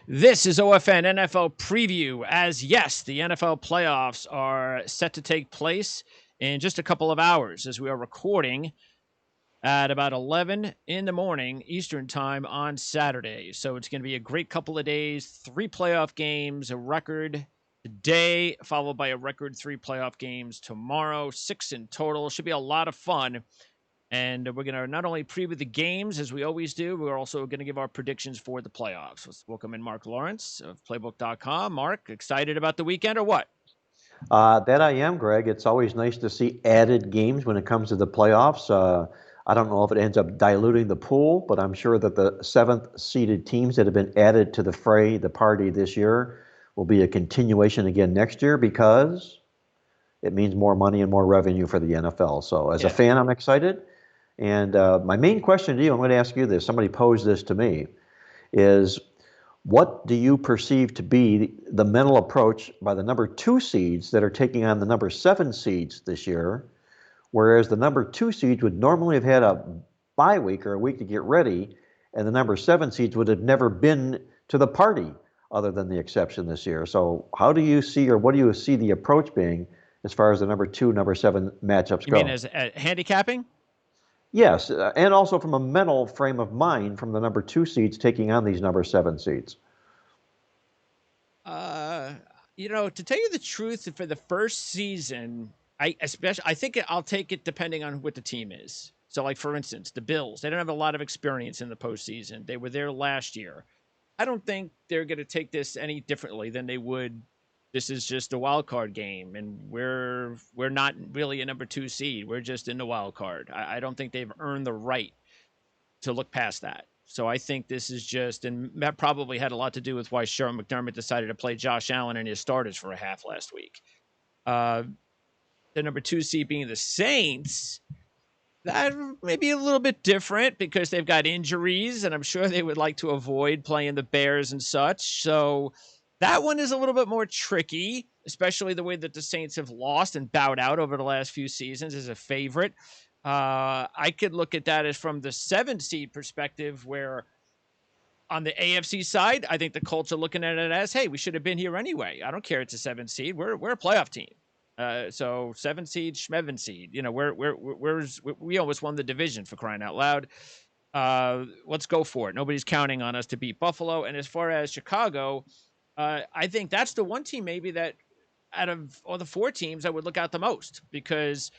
This is OFN NFL Preview, as yes, the NFL playoffs are set to take place in just a couple of hours as we are recording at about 11 in the morning Eastern time on Saturday. So it's going to be a great couple of days, 3 playoff games, a record today, followed by a record 3 playoff games tomorrow, 6 in total. Should be a lot of fun. And we're going to not only preview the games as we always do, we're also going to give our predictions for the playoffs. Let's welcome in Mark Lawrence of Playbook.com. Mark, excited about the weekend or what? That I am, Greg. It's always nice to see added games when it comes to the playoffs. I don't know if it ends up diluting the pool, but I'm sure that the seventh seeded teams that have been added to the fray, the party this year, will be a continuation again next year because it means more money and more revenue for the NFL. So as a fan, I'm excited. And my main question to you, I'm going to ask you this. Somebody posed this to me, is what do you perceive to be the mental approach by the number 2 seeds that are taking on the number 7 seeds this year, whereas the number 2 seeds would normally have had a bye week or a week to get ready, and the number 7 seeds would have never been to the party other than the exception this year. So how do you see, or what do you see the approach being as far as the number 2, number 7 matchups go? You mean as handicapping? Yes, and also from a mental frame of mind from the number 2 seeds taking on these number 7 seeds. To tell you the truth, for the first season, I think I'll take it depending on what the team is. So, like for instance, the Bills, they don't have a lot of experience in the postseason. They were there last year. I don't think they're going to take this any differently than they would. This is just a wild card game, and we're not really a number 2 seed. We're just in the wild card. I don't think they've earned the right to look past that. So I think this is just, and that probably had a lot to do with why Sean McDermott decided to play Josh Allen and his starters for a half last week. The number 2 seed being the Saints, that may be a little bit different because they've got injuries, and I'm sure they would like to avoid playing the Bears and such. So that one is a little bit more tricky, especially the way that the Saints have lost and bowed out over the last few seasons as a favorite. I could look at that as from the 7 seed perspective, where on the AFC side, I think the Colts are looking at it as, hey, we should have been here anyway. I don't care. It's a 7 seed. We're a playoff team. So 7 seed, Schmeven seed. We almost won the division, for crying out loud. Let's go for it. Nobody's counting on us to beat Buffalo. And as far as Chicago, I think that's the one team maybe that out of all the 4 teams I would look out the most, because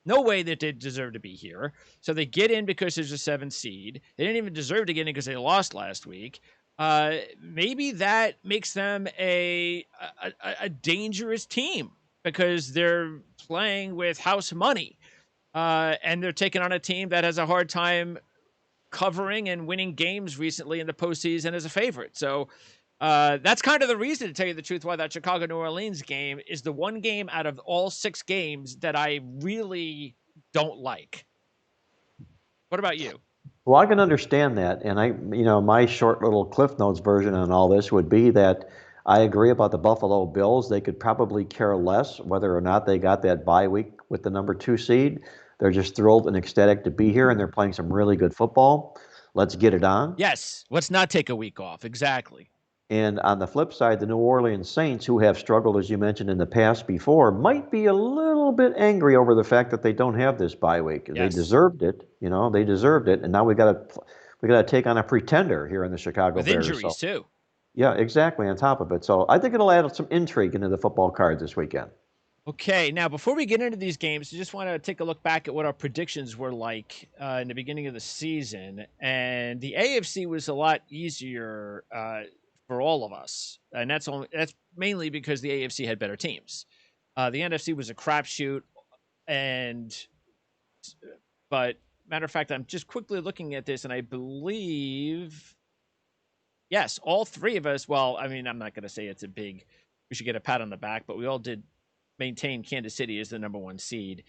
no way that they deserve to be here. So they get in because there's a 7 seed. They didn't even deserve to get in because they lost last week. Maybe that makes them a dangerous team because they're playing with house money. And they're taking on a team that has a hard time covering and winning games recently in the postseason as a favorite. So that's kind of the reason, to tell you the truth, why that Chicago-New Orleans game is the one game out of all 6 games that I really don't like. What about you? Well, I can understand that, and my short little Cliff Notes version on all this would be that I agree about the Buffalo Bills. They could probably care less whether or not they got that bye week with the number 2 seed. They're just thrilled and ecstatic to be here, and they're playing some really good football. Let's get it on. Yes, let's not take a week off. Exactly. And on the flip side, the New Orleans Saints, who have struggled, as you mentioned, in the past before, might be a little bit angry over the fact that they don't have this bye week. Yes. They deserved it, they deserved it, and now we got to take on a pretender here in the Chicago with Bears. Injuries too. Yeah, exactly. On top of it, so I think it'll add some intrigue into the football cards this weekend. Okay, now before we get into these games, I just want to take a look back at what our predictions were like in the beginning of the season, and the AFC was a lot easier for all of us, and that's mainly because the AFC had better teams. The NFC was a crapshoot, but matter of fact, I'm just quickly looking at this, and I believe, yes, all 3 of us. Well, I mean, I'm not going to say it's we should get a pat on the back, but we all did maintain Kansas City as the number 1 seed.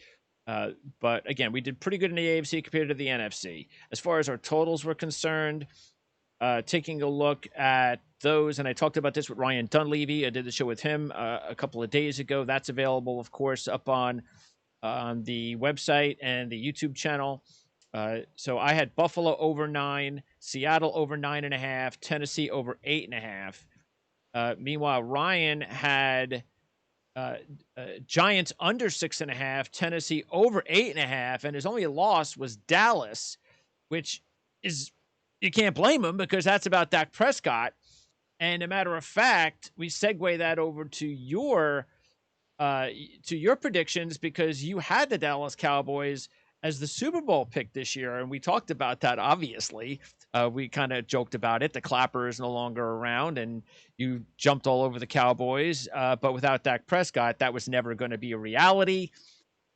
But again, we did pretty good in the AFC compared to the NFC. As far as our totals were concerned, taking a look at those, and I talked about this with Ryan Dunleavy. I did the show with him a couple of days ago. That's available, of course, up on the website and the YouTube channel. So I had Buffalo over 9, Seattle over 9.5, Tennessee over 8.5. Meanwhile, Ryan had uh, Giants under 6.5, Tennessee over 8.5, and his only loss was Dallas, which is, you can't blame him because that's about Dak Prescott. And a matter of fact, we segue that over uh, to your predictions because you had the Dallas Cowboys as the Super Bowl pick this year, and we talked about that. Obviously, we kind of joked about it. The clapper is no longer around, and you jumped all over the Cowboys. But without Dak Prescott, that was never going to be a reality.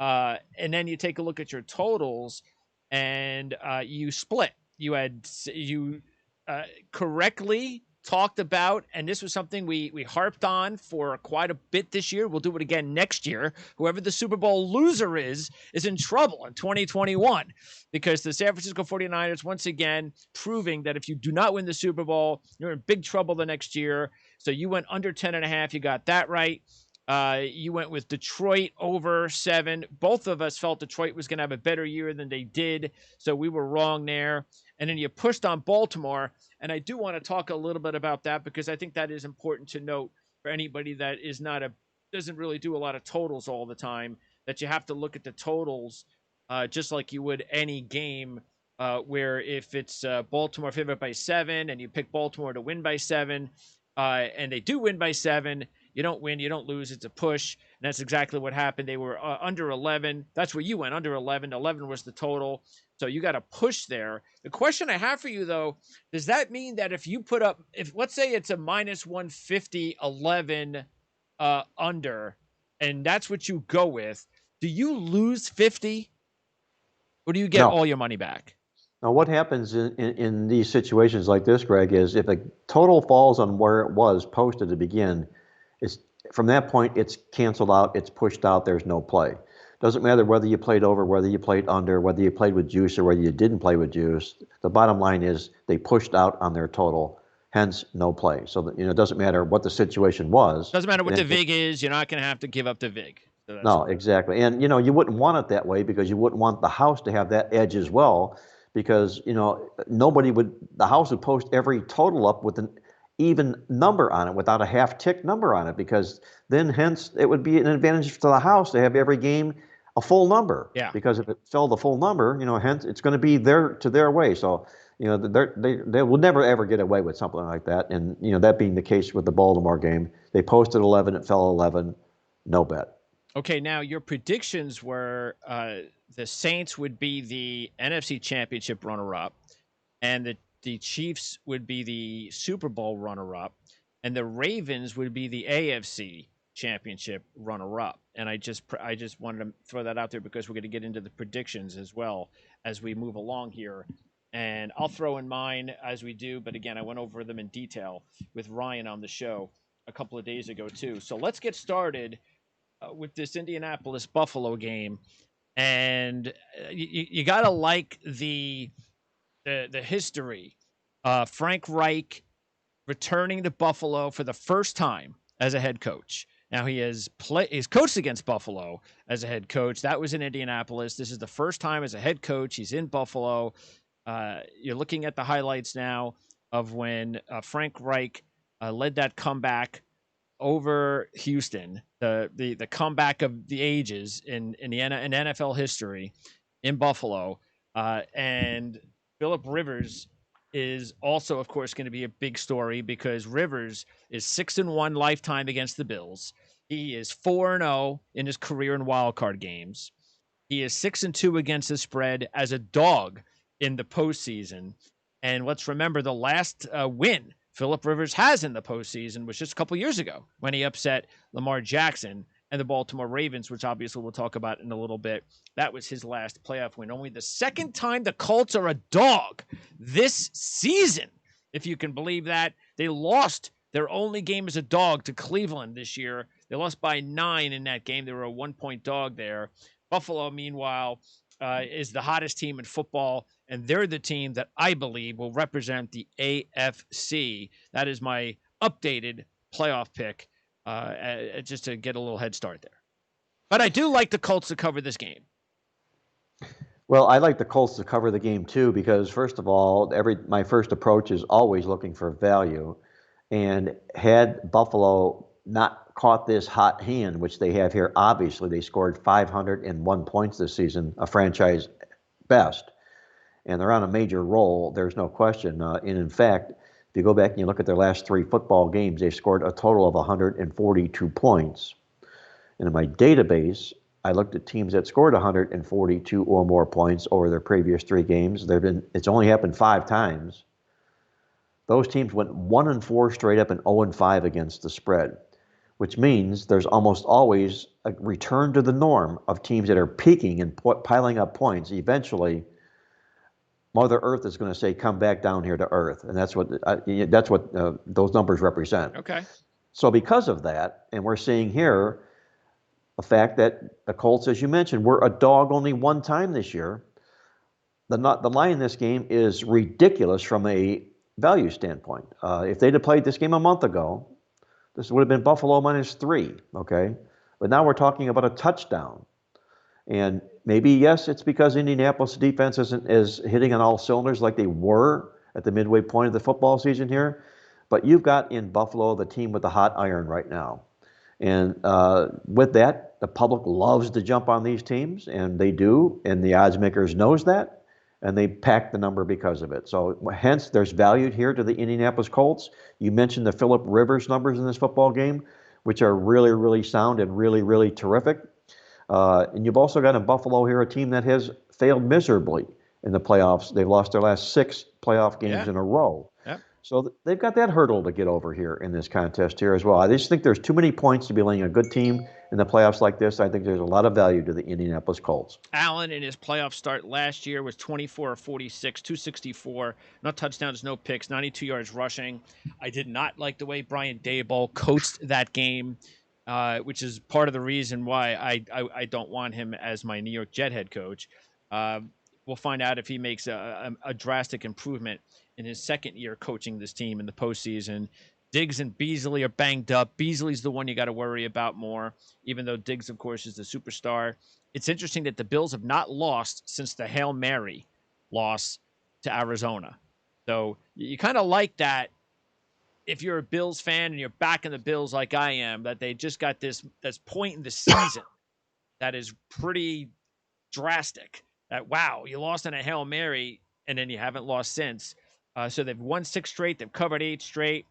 And then you take a look at your totals, and you split. You correctly talked about, and this was something we harped on for quite a bit this year. We'll do it again next year. Whoever the Super Bowl loser is in trouble in 2021 because the San Francisco 49ers, once again, proving that if you do not win the Super Bowl, you're in big trouble the next year. So you went under 10.5. You got that right. You went with Detroit over 7. Both of us felt Detroit was going to have a better year than they did, so we were wrong there. And then you pushed on Baltimore, and I do want to talk a little bit about that because I think that is important to note for anybody that doesn't really do a lot of totals all the time, that you have to look at the totals just like you would any game where if it's Baltimore favored by 7 and you pick Baltimore to win by 7 and they do win by 7, you don't win, you don't lose. It's a push. And that's exactly what happened. They were under 11. That's where you went, under 11. 11 was the total. So you got a push there. The question I have for you, though, does that mean that if you put up, if let's say it's a minus 150, 11 under, and that's what you go with, do you lose 50 or do you get No. all your money back? Now, what happens in these situations like this, Greg, is if a total falls on where it was posted to begin, it's from that point it's canceled out, it's pushed out. There's no play. Doesn't matter whether you played over, whether you played under, whether you played with juice or whether you didn't play with juice. The bottom line is they pushed out on their total, hence no play. So that, it doesn't matter what the situation was. Doesn't matter what the VIG is. You're not going to have to give up the VIG. So no, exactly. And you wouldn't want it that way because you wouldn't want the house to have that edge as well, because the house would post every total up with an even number on it without a half tick number on it, because then hence it would be an advantage to the house to have every game a full number. Yeah. Because if it fell the full number, hence it's going to be their way. So they will never ever get away with something like that. And that being the case with the Baltimore game, they posted 11, it fell 11, no bet. Okay, now your predictions were the Saints would be the NFC Championship runner-up, and the Chiefs would be the Super Bowl runner-up, and the Ravens would be the AFC Championship runner-up. And I just wanted to throw that out there because we're going to get into the predictions as well as we move along here. And I'll throw in mine as we do, but again, I went over them in detail with Ryan on the show a couple of days ago too. So let's get started with this Indianapolis Buffalo game, and you gotta like the history. Frank Reich returning to Buffalo for the first time as a head coach. Now he's coached against Buffalo as a head coach. That was in Indianapolis. This is the first time as a head coach. He's in Buffalo. You're looking at the highlights now of when Frank Reich led that comeback over Houston, the comeback of the ages in NFL history in Buffalo, and Philip Rivers is also, of course, going to be a big story because Rivers is 6-1 lifetime against the Bills. He is 4-0 in his career in wildcard games. He is 6-2 against the spread as a dog in the postseason. And let's remember the last win Philip Rivers has in the postseason was just a couple years ago when he upset Lamar Jackson and the Baltimore Ravens, which obviously we'll talk about in a little bit. That was his last playoff win. Only the second time the Colts are a dog this season, if you can believe that. They lost their only game as a dog to Cleveland this year. They lost by 9 in that game. They were a 1-point dog there. Buffalo, meanwhile, is the hottest team in football, and they're the team that I believe will represent the AFC. That is my updated playoff pick, just to get a little head start there. But I do like the Colts to cover this game. Well, I like the Colts to cover the game too because first of all, my first approach is always looking for value. And had Buffalo not caught this hot hand, which they have here, obviously they scored 501 points this season, a franchise best, and they're on a major roll. There's no question. And in fact, if you go back and you look at their last three football games, they've scored a total of 142 points. And in my database, I looked at teams that scored 142 or more points over their previous three games. It's only happened 5 times. Those teams went 1-4 straight up and 0-5 against the spread, which means there's almost always a return to the norm of teams that are peaking and piling up points. Eventually, Mother Earth is going to say, "Come back down here to Earth," and that's what those numbers represent. Okay. So because of that, and we're seeing here the fact that the Colts, as you mentioned, were a dog only one time this year. The line in this game is ridiculous from a value standpoint. If they'd have played this game a month ago, this would have been Buffalo -3, okay? But now we're talking about a touchdown. And maybe, yes, it's because Indianapolis defense is hitting on all cylinders like they were at the midway point of the football season here. But you've got in Buffalo the team with the hot iron right now. And with that, the public loves to jump on these teams, and they do, and the odds makers knows that, and they pack the number because of it. So hence, there's value here to the Indianapolis Colts. You mentioned the Phillip Rivers numbers in this football game, which are really, really sound and really, really terrific. And you've also got in Buffalo here a team that has failed miserably in the playoffs. They've lost their last 6 playoff games in a row. Yep. So they've got that hurdle to get over here in this contest here as well. I just think there's too many points to be laying a good team in the playoffs like this. I think there's a lot of value to the Indianapolis Colts. Allen in his playoff start last year was 24 of 46, 264, no touchdowns, no picks, 92 yards rushing. I did not like the way Brian Daboll coached that game, which is part of the reason why I don't want him as my New York Jet head coach. We'll find out if he makes a drastic improvement in his second year coaching this team in the postseason. Diggs and Beasley are banged up. Beasley's the one you got to worry about more, even though Diggs, of course, is the superstar. It's interesting that the Bills have not lost since the Hail Mary loss to Arizona. So you kind of like that if you're a Bills fan and you're backing the Bills like I am, that they just got this point in the season that is pretty drastic. That, wow, you lost in a Hail Mary and then you haven't lost since. So they've won 6 straight. They've covered 8 straight.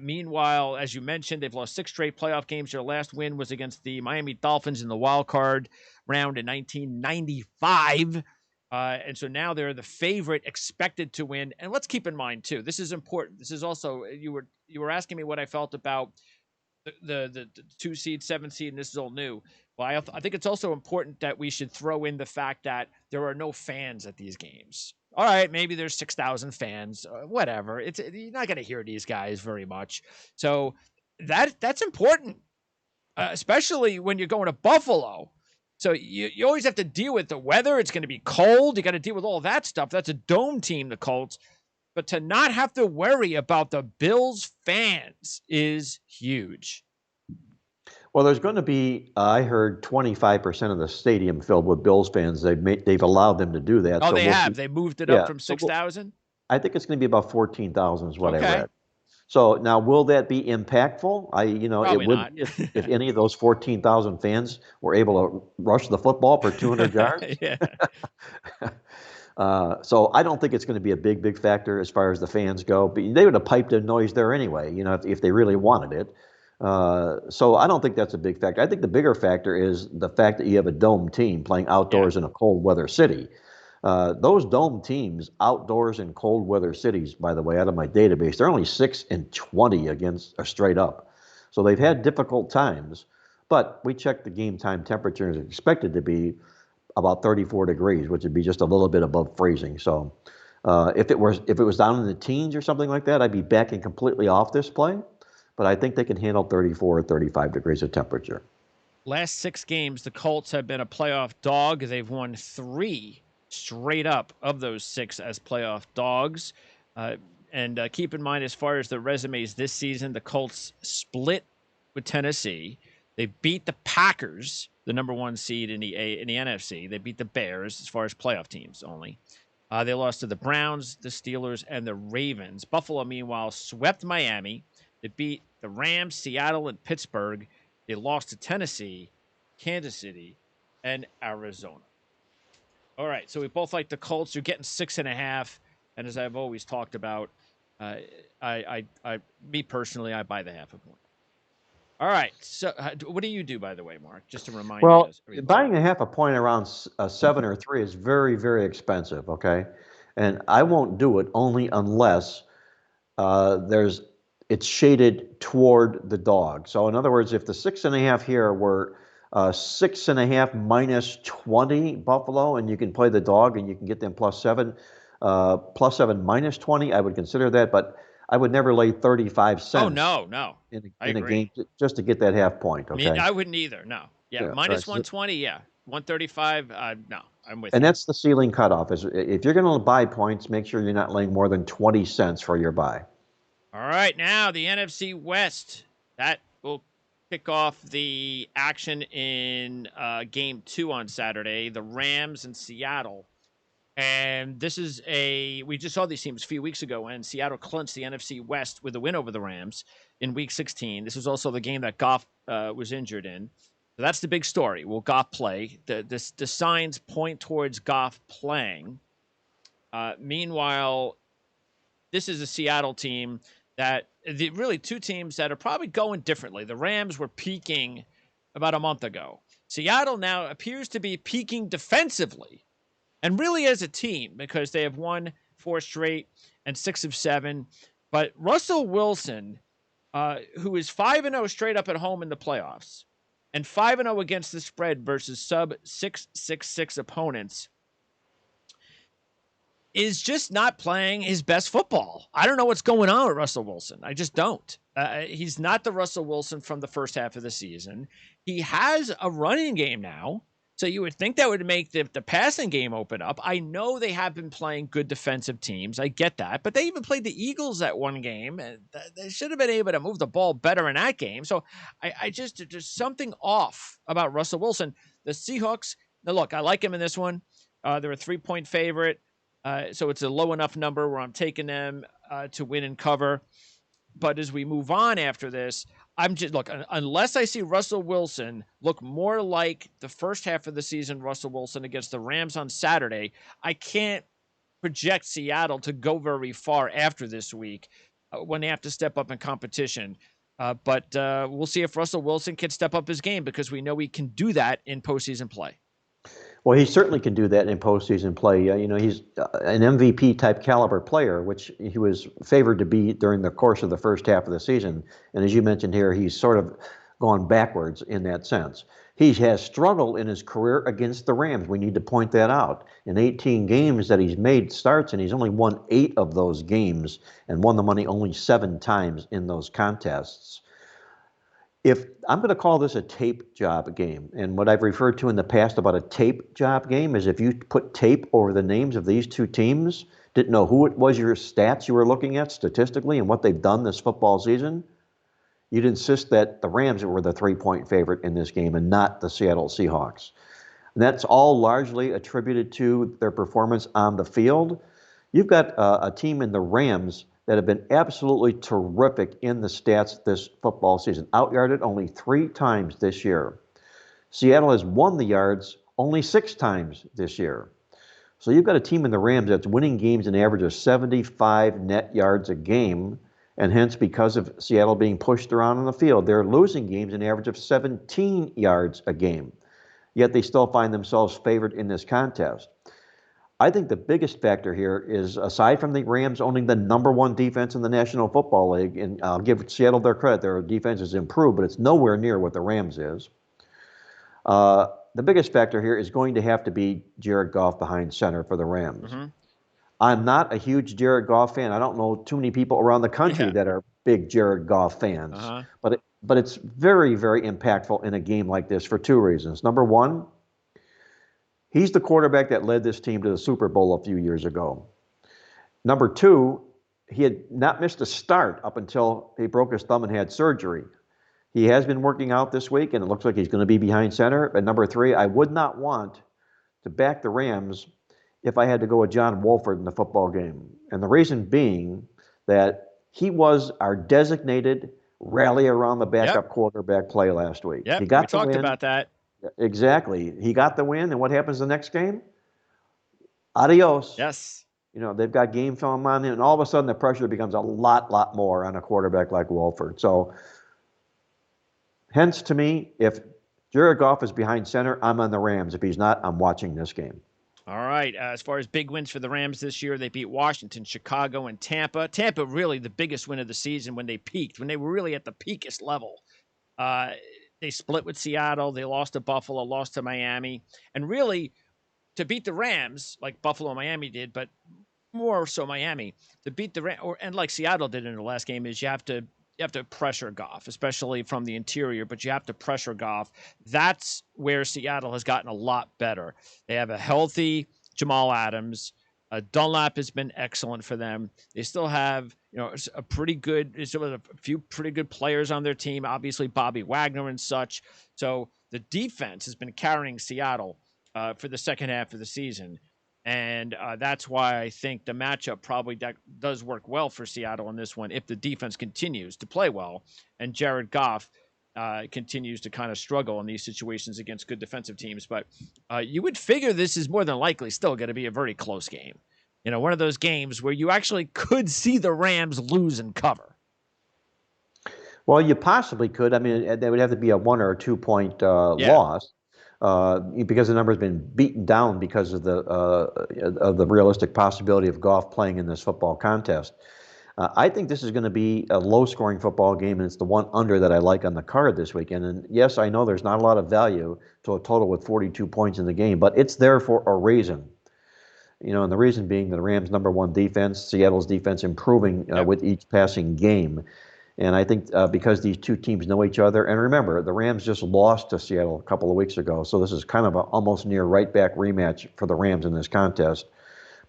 Meanwhile, as you mentioned, they've lost 6 straight playoff games. Their last win was against the Miami Dolphins in the wild card round in 1995. And so now they're the favorite, expected to win. And let's keep in mind, too, this is important. This is also, you were asking me what I felt about the 2 seed, 7 seed, and this is all new. Well, I think it's also important that we should throw in the fact that there are no fans at these games. All right, maybe there's 6,000 fans, whatever. You're not going to hear these guys very much. So that's important, especially when you're going to Buffalo. So you always have to deal with the weather. It's going to be cold. You got to deal with all that stuff. That's a dome team, the Colts. But to not have to worry about the Bills fans is huge. Well, there's going to be, I heard 25% of the stadium filled with Bills fans. They've allowed them to do that. Oh, so they have. They moved it up from 6,000? I think it's going to be about 14,000 is what I Okay. read. So now, will that be impactful? Probably it would not. if any of those 14,000 fans were able to rush the football for 200 yards. Yeah. So I don't think it's going to be a big factor as far as the fans go. But they would have piped in noise there anyway, if they really wanted it. So I don't think that's a big factor. I think the bigger factor is the fact that you have a dome team playing outdoors in a cold weather city. Those dome teams outdoors in cold weather cities, by the way, out of my database, they're only 6-20 against straight up. So they've had difficult times, but we checked the game time temperature and it's expected to be about 34 degrees, which would be just a little bit above freezing. So if it was down in the teens or something like that, I'd be backing completely off this play. But I think they can handle 34 or 35 degrees of temperature. Last 6 games, the Colts have been a playoff dog. They've won 3 straight up of those 6 as playoff dogs. And keep in mind, as far as the resumes this season, the Colts split with Tennessee. They beat the Packers the number 1 seed in the NFC. They beat the Bears as far as playoff teams only. They lost to the Browns, the Steelers, and the Ravens. Buffalo, meanwhile, swept Miami. They beat the Rams, Seattle, and Pittsburgh. They lost to Tennessee, Kansas City, and Arizona. All right, so we both like the Colts. You're getting 6.5, and as I've always talked about, me personally, I buy the half a point. All right, so what do you do, by the way, Mark? Just to remind me. Well, buying a half a point around 7 or 3 is very, very expensive, okay? And I won't do it only unless it's shaded toward the dog. So in other words, if the 6.5 here were 6.5 minus 20 Buffalo, and you can play the dog and you can get them +7, +7 minus 20, I would consider that, but I would never lay 35 cents. Oh, no. In a game just to get that half point, okay? I wouldn't either, no. Yeah, minus 120, yeah. 135, no, I'm with you. And that's the ceiling cutoff. Is if you're going to buy points, make sure you're not laying more than 20 cents for your buy. All right, now the NFC West. That will kick off the action in Game 2 on Saturday, the Rams and Seattle. And this is we just saw these teams a few weeks ago when Seattle clinched the NFC West with a win over the Rams in Week 16. This was also the game that Goff was injured in. So that's the big story. Will Goff play? The signs point towards Goff playing. Meanwhile, this is a Seattle team that really 2 teams that are probably going differently. The Rams were peaking about a month ago. Seattle now appears to be peaking defensively. And really as a team, because they have won 4 straight and 6 of 7. But Russell Wilson, who is 5-0 straight up at home in the playoffs, and 5-0 against the spread versus sub 666 opponents, is just not playing his best football. I don't know what's going on with Russell Wilson. I just don't. He's not the Russell Wilson from the first half of the season. He has a running game now. So you would think that would make the passing game open up. I know they have been playing good defensive teams. I get that. But they even played the Eagles that one game. And they should have been able to move the ball better in that game. So there's something off about Russell Wilson. The Seahawks, now look, I like him in this one. They're a 3-point favorite. So it's a low enough number where I'm taking them to win and cover. But as we move on after this, unless I see Russell Wilson look more like the first half of the season Russell Wilson against the Rams on Saturday, I can't project Seattle to go very far after this week when they have to step up in competition. But we'll see if Russell Wilson can step up his game, because we know he can do that in postseason play. Well, he certainly can do that in postseason play. He's an MVP type caliber player, which he was favored to be during the course of the first half of the season. And as you mentioned here, he's sort of gone backwards in that sense. He has struggled in his career against the Rams. We need to point that out. In 18 games that he's made starts, and he's only won 8 of those games and won the money only 7 times in those contests. If I'm going to call this a tape job game, and what I've referred to in the past about a tape job game is if you put tape over the names of these 2 teams, didn't know who it was, your stats you were looking at statistically and what they've done this football season, you'd insist that the Rams were the 3-point favorite in this game and not the Seattle Seahawks. And that's all largely attributed to their performance on the field. You've got a team in the Rams that have been absolutely terrific in the stats this football season. Outyarded only 3 times this year. Seattle has won the yards only 6 times this year. So you've got a team in the Rams that's winning games an average of 75 net yards a game, and hence, because of Seattle being pushed around on the field, they're losing games an average of 17 yards a game. Yet they still find themselves favored in this contest. I think the biggest factor here is, aside from the Rams owning the number 1 defense in the National Football League, and I'll give Seattle their credit, their defense has improved, but it's nowhere near what the Rams is. The biggest factor here is going to have to be Jared Goff behind center for the Rams. Mm-hmm. I'm not a huge Jared Goff fan. I don't know too many people around the country that are big Jared Goff fans. Uh-huh. But it's very, very impactful in a game like this for 2 reasons. Number 1, he's the quarterback that led this team to the Super Bowl a few years ago. Number 2, he had not missed a start up until he broke his thumb and had surgery. He has been working out this week, and it looks like he's going to be behind center. At number 3, I would not want to back the Rams if I had to go with John Wolford in the football game. And the reason being that he was our designated rally around the Yep. backup quarterback play last week. Yep. He We got the talked win. about that. Exactly. He got the win, and what happens the next game? Adios. Yes. They've got game film on him, and all of a sudden the pressure becomes a lot more on a quarterback like Wolford. So, hence to me, if Jared Goff is behind center, I'm on the Rams. If he's not, I'm watching this game. All right. As far as big wins for the Rams this year, they beat Washington, Chicago, and Tampa. Tampa really the biggest win of the season when they peaked, when they were really at the peakest level. They split with Seattle. They lost to Buffalo, lost to Miami. And really, to beat the Rams, like Buffalo and Miami did, but more so Miami, to beat the Rams, and like Seattle did in the last game, is you have to pressure Goff, especially from the interior, but you have to pressure Goff. That's where Seattle has gotten a lot better. They have a healthy Jamal Adams. Dunlap has been excellent for them. They still have, a few pretty good players on their team. Obviously, Bobby Wagner and such. So the defense has been carrying Seattle for the second half of the season. And that's why I think the matchup probably does work well for Seattle in this one if the defense continues to play well and Jared Goff continues to kind of struggle in these situations against good defensive teams. But you would figure this is more than likely still going to be a very close game. One of those games where you actually could see the Rams lose and cover. Well, you possibly could. I mean, there would have to be a 1 or 2 point loss. Because the number has been beaten down because of the realistic possibility of Goff playing in this football contest. I think this is going to be a low-scoring football game, and it's the one under that I like on the card this weekend. And yes, I know there's not a lot of value to a total with 42 points in the game, but it's there for a reason. And the reason being the Rams' #1 defense, Seattle's defense improving with each passing game. And I think because these two teams know each other, and remember, the Rams just lost to Seattle a couple of weeks ago, so this is kind of an almost near right-back rematch for the Rams in this contest.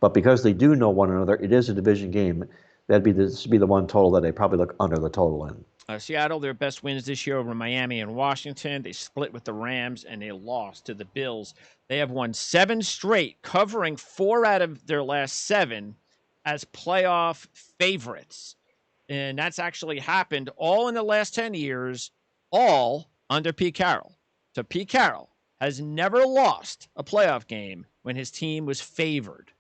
But because they do know one another, it is a division game. This would be the one total that they probably look under the total in. Seattle, their best wins this year over Miami and Washington. They split with the Rams, and they lost to the Bills. They have won 7 straight, covering 4 out of their last 7 as playoff favorites. And that's actually happened all in the last 10 years, all under Pete Carroll. So Pete Carroll has never lost a playoff game when his team was favored.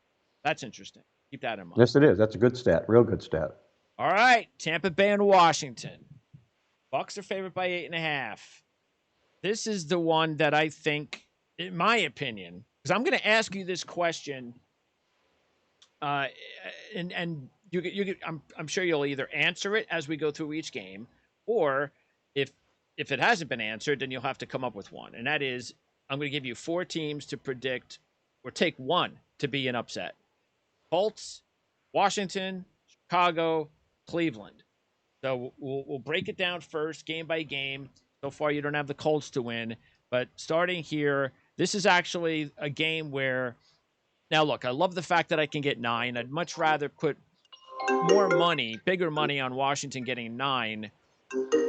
That's interesting. Keep that in mind. Yes, it is. That's a good stat. Real good stat. All right. Tampa Bay and Washington. Bucs are favored by 8.5. This is the one that I think, in my opinion, because I'm going to ask you this question, and I'm sure you'll either answer it as we go through each game, or if it hasn't been answered, then you'll have to come up with one. And that is, I'm going to give you 4 teams to predict, or take one to be an upset. Colts, Washington, Chicago, Cleveland. So we'll break it down first, game by game. So far, you don't have the Colts to win. But starting here, this is actually a game where, now look, I love the fact that I can get 9. I'd much rather put more money, bigger money on Washington getting 9.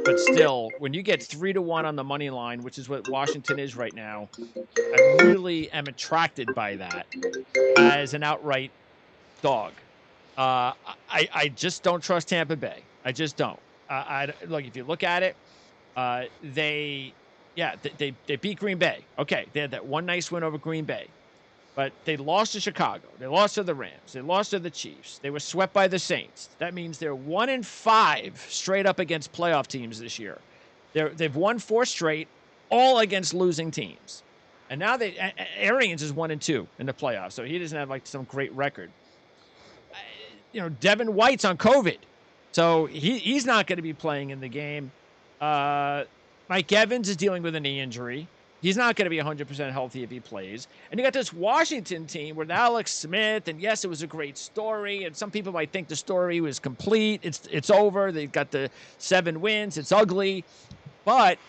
But still, when you get 3-1 on the money line, which is what Washington is right now, I really am attracted by that as an outright dog. I just don't trust Tampa Bay. I just don't. Look, if you look at it, they beat Green Bay. Okay, they had that one nice win over Green Bay. But they lost to Chicago. They lost to the Rams. They lost to the Chiefs. They were swept by the Saints. That means they're 1-5 straight up against playoff teams this year. They've won 4 straight, all against losing teams. And now Arians is 1-2 in the playoffs, so he doesn't have like some great record. Devin White's on COVID, so he's not going to be playing in the game. Mike Evans is dealing with a knee injury. He's not going to be 100% healthy if he plays. And you got this Washington team with Alex Smith, and yes, it was a great story, and some people might think the story was complete. It's over. They've got the 7 wins. It's ugly. But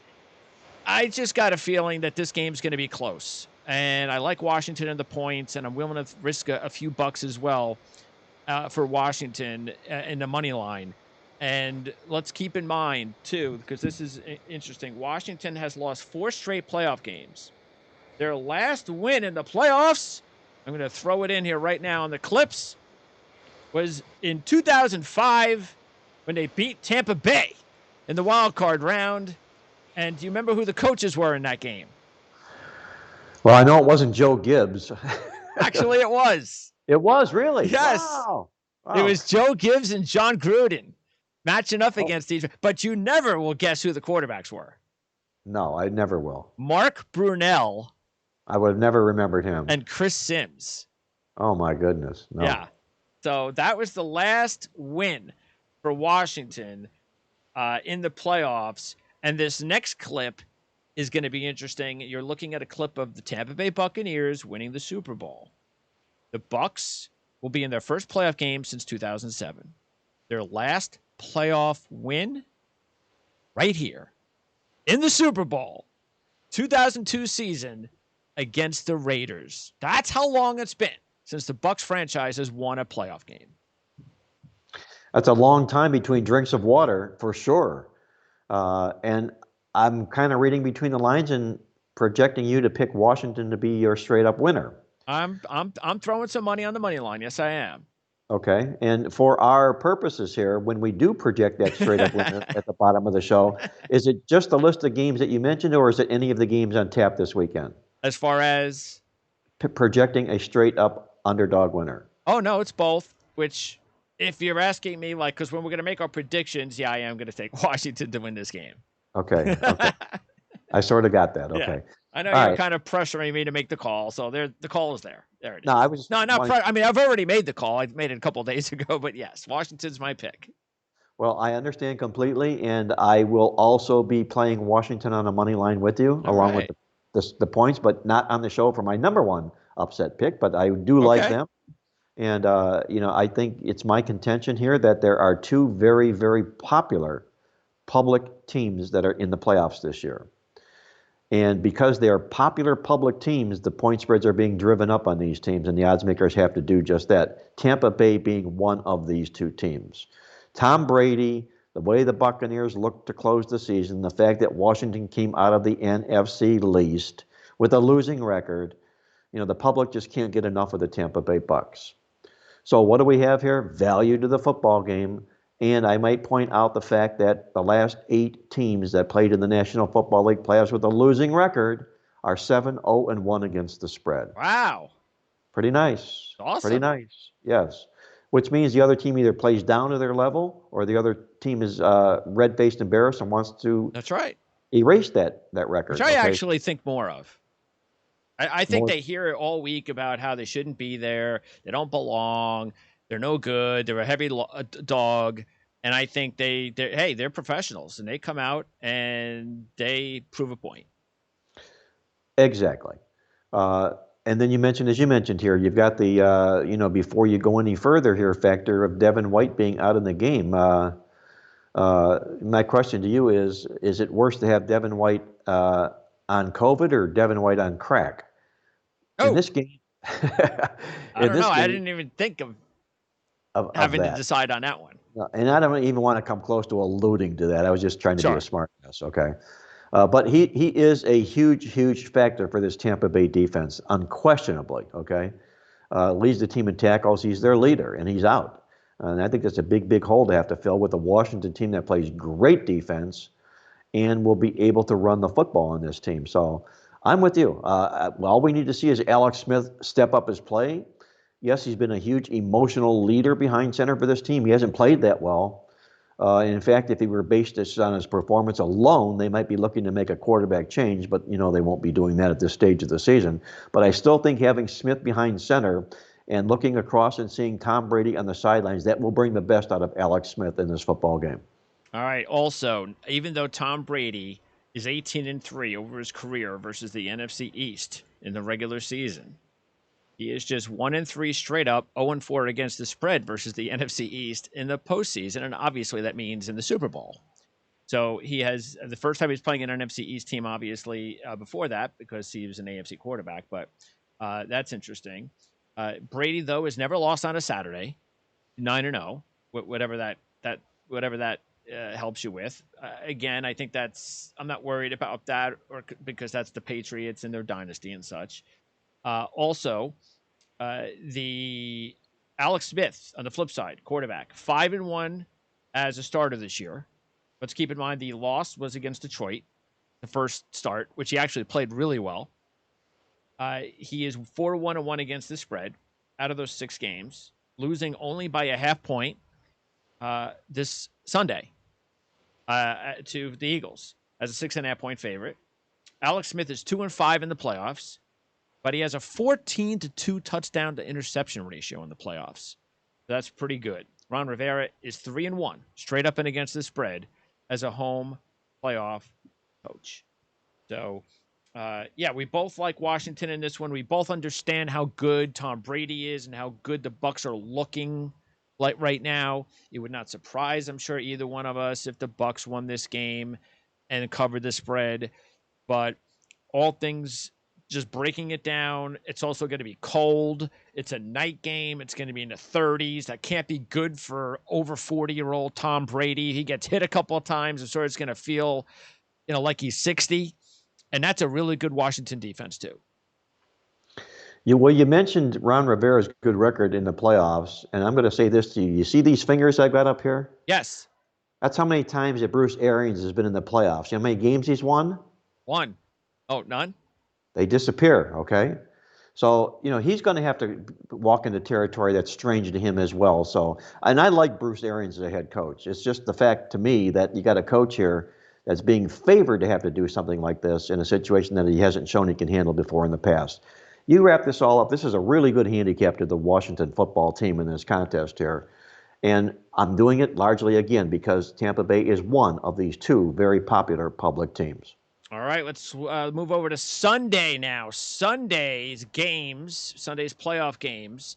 I just got a feeling that this game's going to be close. And I like Washington in the points, and I'm willing to risk a few bucks as well for Washington in the money line. And let's keep in mind, too, because this is interesting, Washington has lost 4 straight playoff games. Their last win in the playoffs, I'm going to throw it in here right now on the clips, was in 2005 when they beat Tampa Bay in the wild card round. And do you remember who the coaches were in that game? Well, I know it wasn't Joe Gibbs. Actually, it was. It was really? Yes. Wow. It Wow. was Joe Gibbs and John Gruden matching up Oh, against each other. But you never will guess who the quarterbacks were. no, I never will. Mark Brunell I would have never remembered him. and Chris Sims. Oh, my goodness. No. Yeah. So that was the last win for Washington in the playoffs. And this next clip is going to be interesting. You're looking at a clip of the Tampa Bay Buccaneers winning the Super Bowl. The Bucs will be in their first playoff game since 2007. Their last playoff win right here in the Super Bowl, 2002 season against the Raiders. That's how long it's been since the Bucs franchise has won a playoff game. That's a long time between drinks of water, for sure. And I'm kind of reading between the lines and projecting you to pick Washington to be your straight-up winner. I'm throwing some money on the money line. Yes, I am. Okay. And for our purposes here, when we do project that straight-up winner at the bottom of the show, is it just the list of games that you mentioned, or is it any of the games on tap this weekend? As far as Projecting a straight-up underdog winner. Oh, no, it's both, which if you're asking me, like, because when we're going to make our predictions, yeah, I am going to take Washington to win this game. Okay. Okay. I sort of got that. Yeah. Okay. I know All you're right. kind of pressuring me to make the call, so the call is there. There it is. No, I was No, wanting- I mean, I've already made the call. I made it a couple of days ago, but yes, Washington's my pick. Well, I understand completely, and I will also be playing Washington on a money line with you, along with the points, but not on the show for my number one upset pick. But I do like Okay. them, and I think it's my contention here that there are two very, very popular public teams that are in the playoffs this year. And because they are popular public teams, the point spreads are being driven up on these teams, and the odds makers have to do just that. Tampa Bay being one of these two teams. Tom Brady, the way the Buccaneers looked to close the season, the fact that Washington came out of the NFC least with a losing record, the public just can't get enough of the Tampa Bay Bucs. So what do we have here? Value to the football game. And I might point out the fact that the last 8 teams that played in the National Football League playoffs with a losing record are 7-0-1 against the spread. Wow. Pretty nice. Awesome. Pretty nice. Yes. Which means the other team either plays down to their level or the other team is red-faced embarrassed and wants to That's right. erase that record. Which I actually think more of. I think More- they hear it all week about how they shouldn't be there. They don't belong. They're no good. They're a heavy dog. And I think they're professionals, and they come out and they prove a point. Exactly. And then as you mentioned here, you've got the, before you go any further here, factor of Devin White being out in the game. My question to you is it worse to have Devin White on COVID or Devin White on crack? In this game, I don't know. I didn't even think of having to decide on that one. And I don't even want to come close to alluding to that. I was just trying to be a smart ass, okay? But he is a huge, huge factor for this Tampa Bay defense, unquestionably, okay? Leads the team in tackles. He's their leader, and he's out. And I think that's a big, big hole to have to fill with a Washington team that plays great defense and will be able to run the football on this team. So I'm with you. All we need to see is Alex Smith step up his play. Yes, he's been a huge emotional leader behind center for this team. He hasn't played that well. In fact, if he were based this on his performance alone, they might be looking to make a quarterback change, but they won't be doing that at this stage of the season. But I still think having Smith behind center and looking across and seeing Tom Brady on the sidelines, that will bring the best out of Alex Smith in this football game. All right. Also, even though Tom Brady is 18-3 over his career versus the NFC East in the regular season, he is just 1-3 straight up, 0-4 against the spread versus the NFC East in the postseason, and obviously that means in the Super Bowl. So he has the first time he's playing an NFC East team, obviously before that because he was an AFC quarterback, but that's interesting. Brady though has never lost on a Saturday, 9-0, whatever that whatever that helps you with. Again, I think I'm not worried about that, because that's the Patriots and their dynasty and such. Also, the Alex Smith on the flip side, quarterback, 5-1 as a starter this year. Let's keep in mind the loss was against Detroit, the first start, which he actually played really well. He is 4-1-1 against the spread out of those 6 games, losing only by a half point this Sunday to the Eagles as a 6.5-point favorite. Alex Smith is 2-5 in the playoffs, but he has a 14-2 touchdown to interception ratio in the playoffs. So that's pretty good. Ron Rivera is 3-1 straight up and against the spread as a home playoff coach. So, we both like Washington in this one. We both understand how good Tom Brady is and how good the Bucs are looking like right now. It would not surprise, I'm sure, either one of us if the Bucs won this game and covered the spread. But all things, just breaking it down, it's also going to be cold. It's a night game. It's going to be in the 30s. That can't be good for over 40-year-old Tom Brady. He gets hit a couple of times, and so it's going to feel, like he's 60. And that's a really good Washington defense, too. You mentioned Ron Rivera's good record in the playoffs, and I'm going to say this to you. You see these fingers I got up here? Yes. That's how many times that Bruce Arians has been in the playoffs. You know how many games he's won? 1. Oh, none? They disappear, okay? So, he's going to have to walk into territory that's strange to him as well. So, and I like Bruce Arians as a head coach. It's just the fact to me that you got a coach here that's being favored to have to do something like this in a situation that he hasn't shown he can handle before in the past. You wrap this all up. This is a really good handicap to the Washington football team in this contest here. And I'm doing it largely, again, because Tampa Bay is one of these 2 very popular public teams. All right, let's move over to Sunday now. Sunday's playoff games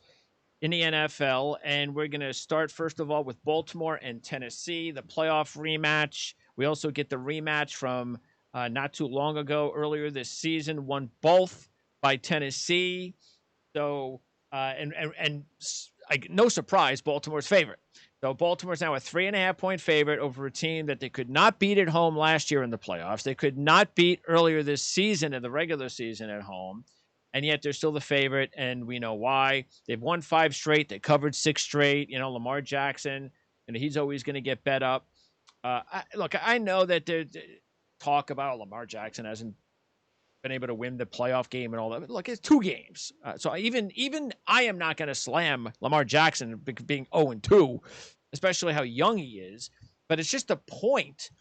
in the NFL. And we're going to start, first of all, with Baltimore and Tennessee, the playoff rematch. We also get the rematch from not too long ago, earlier this season, won both by Tennessee. So, no surprise, Baltimore's favorite. So Baltimore's now a 3.5-point favorite over a team that they could not beat at home last year in the playoffs. They could not beat earlier this season in the regular season at home. And yet they're still the favorite, and we know why. They've won 5 straight. They covered 6 straight. Lamar Jackson, and he's always going to get bet up. I know that there's talk about Lamar Jackson hasn't been able to win the playoff game and all that. But look, it's 2 games. So even I am not going to slam Lamar Jackson being 0-2, especially how young he is. But it's just the point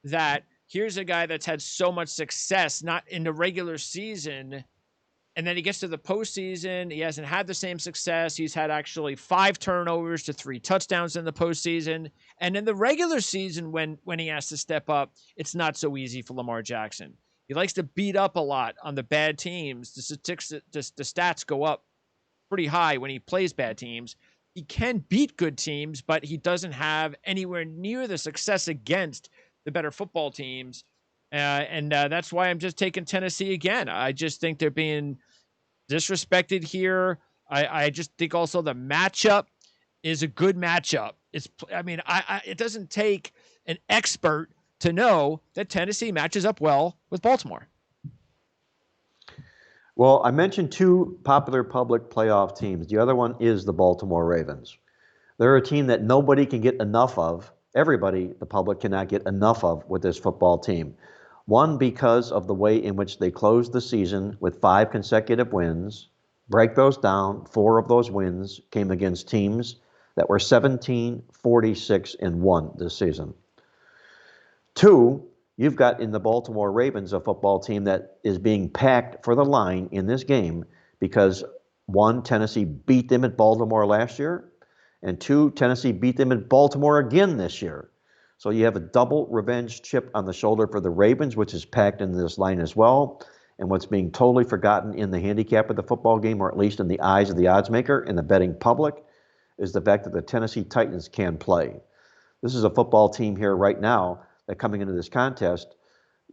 that here's a guy that's had so much success, not in the regular season, and then he gets to the postseason. He hasn't had the same success. He's had actually 5 turnovers to 3 touchdowns in the postseason. And in the regular season, when he has to step up, it's not so easy for Lamar Jackson. He likes to beat up a lot on the bad teams. The stats go up pretty high when he plays bad teams. He can beat good teams, but he doesn't have anywhere near the success against the better football teams. And that's why I'm just taking Tennessee again. I just think they're being disrespected here. I just think also the matchup is a good matchup. It doesn't take an expert to know that Tennessee matches up well with Baltimore. Well, I mentioned 2 popular public playoff teams. The other one is the Baltimore Ravens. They're a team that nobody can get enough of. Everybody, the public, cannot get enough of with this football team. One, because of the way in which they closed the season with 5 consecutive wins. Break those down, 4 of those wins came against teams that were 17, 46, and 1 this season. 2, you've got in the Baltimore Ravens a football team that is being packed for the line in this game because 1, Tennessee beat them at Baltimore last year, and 2, Tennessee beat them at Baltimore again this year. So you have a double revenge chip on the shoulder for the Ravens, which is packed into this line as well. And what's being totally forgotten in the handicap of the football game, or at least in the eyes of the odds maker and the betting public, is the fact that the Tennessee Titans can play. This is a football team here right now that coming into this contest,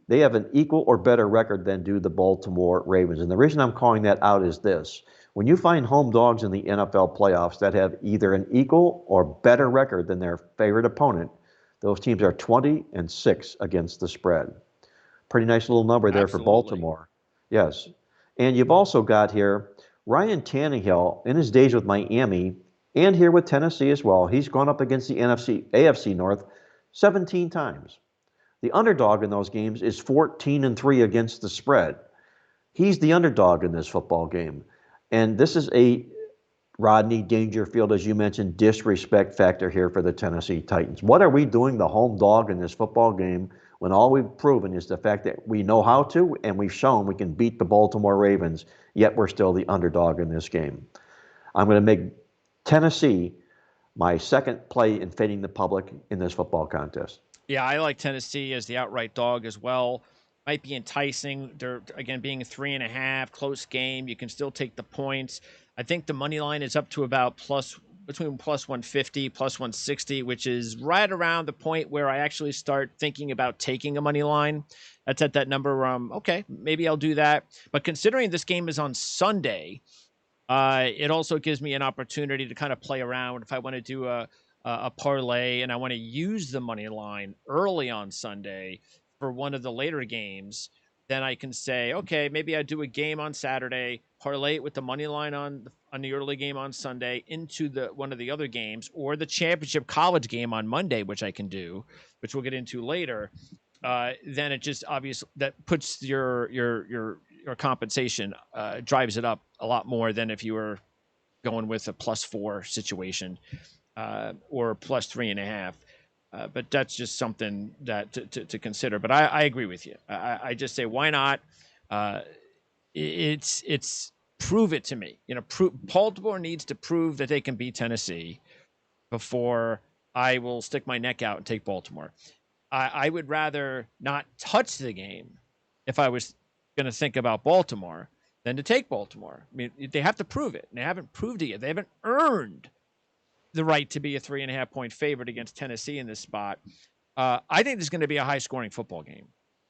they have an equal or better record than do the Baltimore Ravens. And the reason I'm calling that out is this. When you find home dogs in the NFL playoffs that have either an equal or better record than their favorite opponent, Those teams are 20-6 against the spread. Pretty nice little number there for Absolutely. Baltimore. Yes. And you've also got here Ryan Tannehill in his days with Miami and here with Tennessee as well. He's gone up against the AFC North 17 times. The underdog in those games is 14-3 against the spread. He's the underdog in this football game. And this is a Rodney Dangerfield, as you mentioned, disrespect factor here for the Tennessee Titans. What are we doing the home dog in this football game when all we've proven is the fact that we know how to and we've shown we can beat the Baltimore Ravens, yet we're still the underdog in this game? I'm going to make Tennessee my second play in fading the public in this football contest. Yeah, I like Tennessee as the outright dog as well. Might be enticing. They're, again, being 3.5, close game. You can still take the points. I think the money line is up to about between plus 150, plus 160, which is right around the point where I actually start thinking about taking a money line. That's at that number where I'm, okay, maybe I'll do that. But considering this game is on Sunday, it also gives me an opportunity to kind of play around if I want to do a parlay and I want to use the money line early on Sunday for one of the later games. Then I can say, okay, maybe I do a game on Saturday, parlay it with the money line on the early game on Sunday into one of the other games, or the championship college game on Monday, which I can do, which we'll get into later. Then it just obviously that puts your compensation, drives it up a lot more than if you were going with a +4 situation, or plus 3.5. But that's just something that to consider. But I agree with you. I just say, why not? It's prove it to me. Baltimore needs to prove that they can beat Tennessee before I will stick my neck out and take Baltimore. I would rather not touch the game if I was going to think about Baltimore than to take Baltimore. I mean, they have to prove it. And they haven't proved it yet. They haven't earned the right to be a 3.5 point favorite against Tennessee in this spot. I think this is going to be a high scoring football game.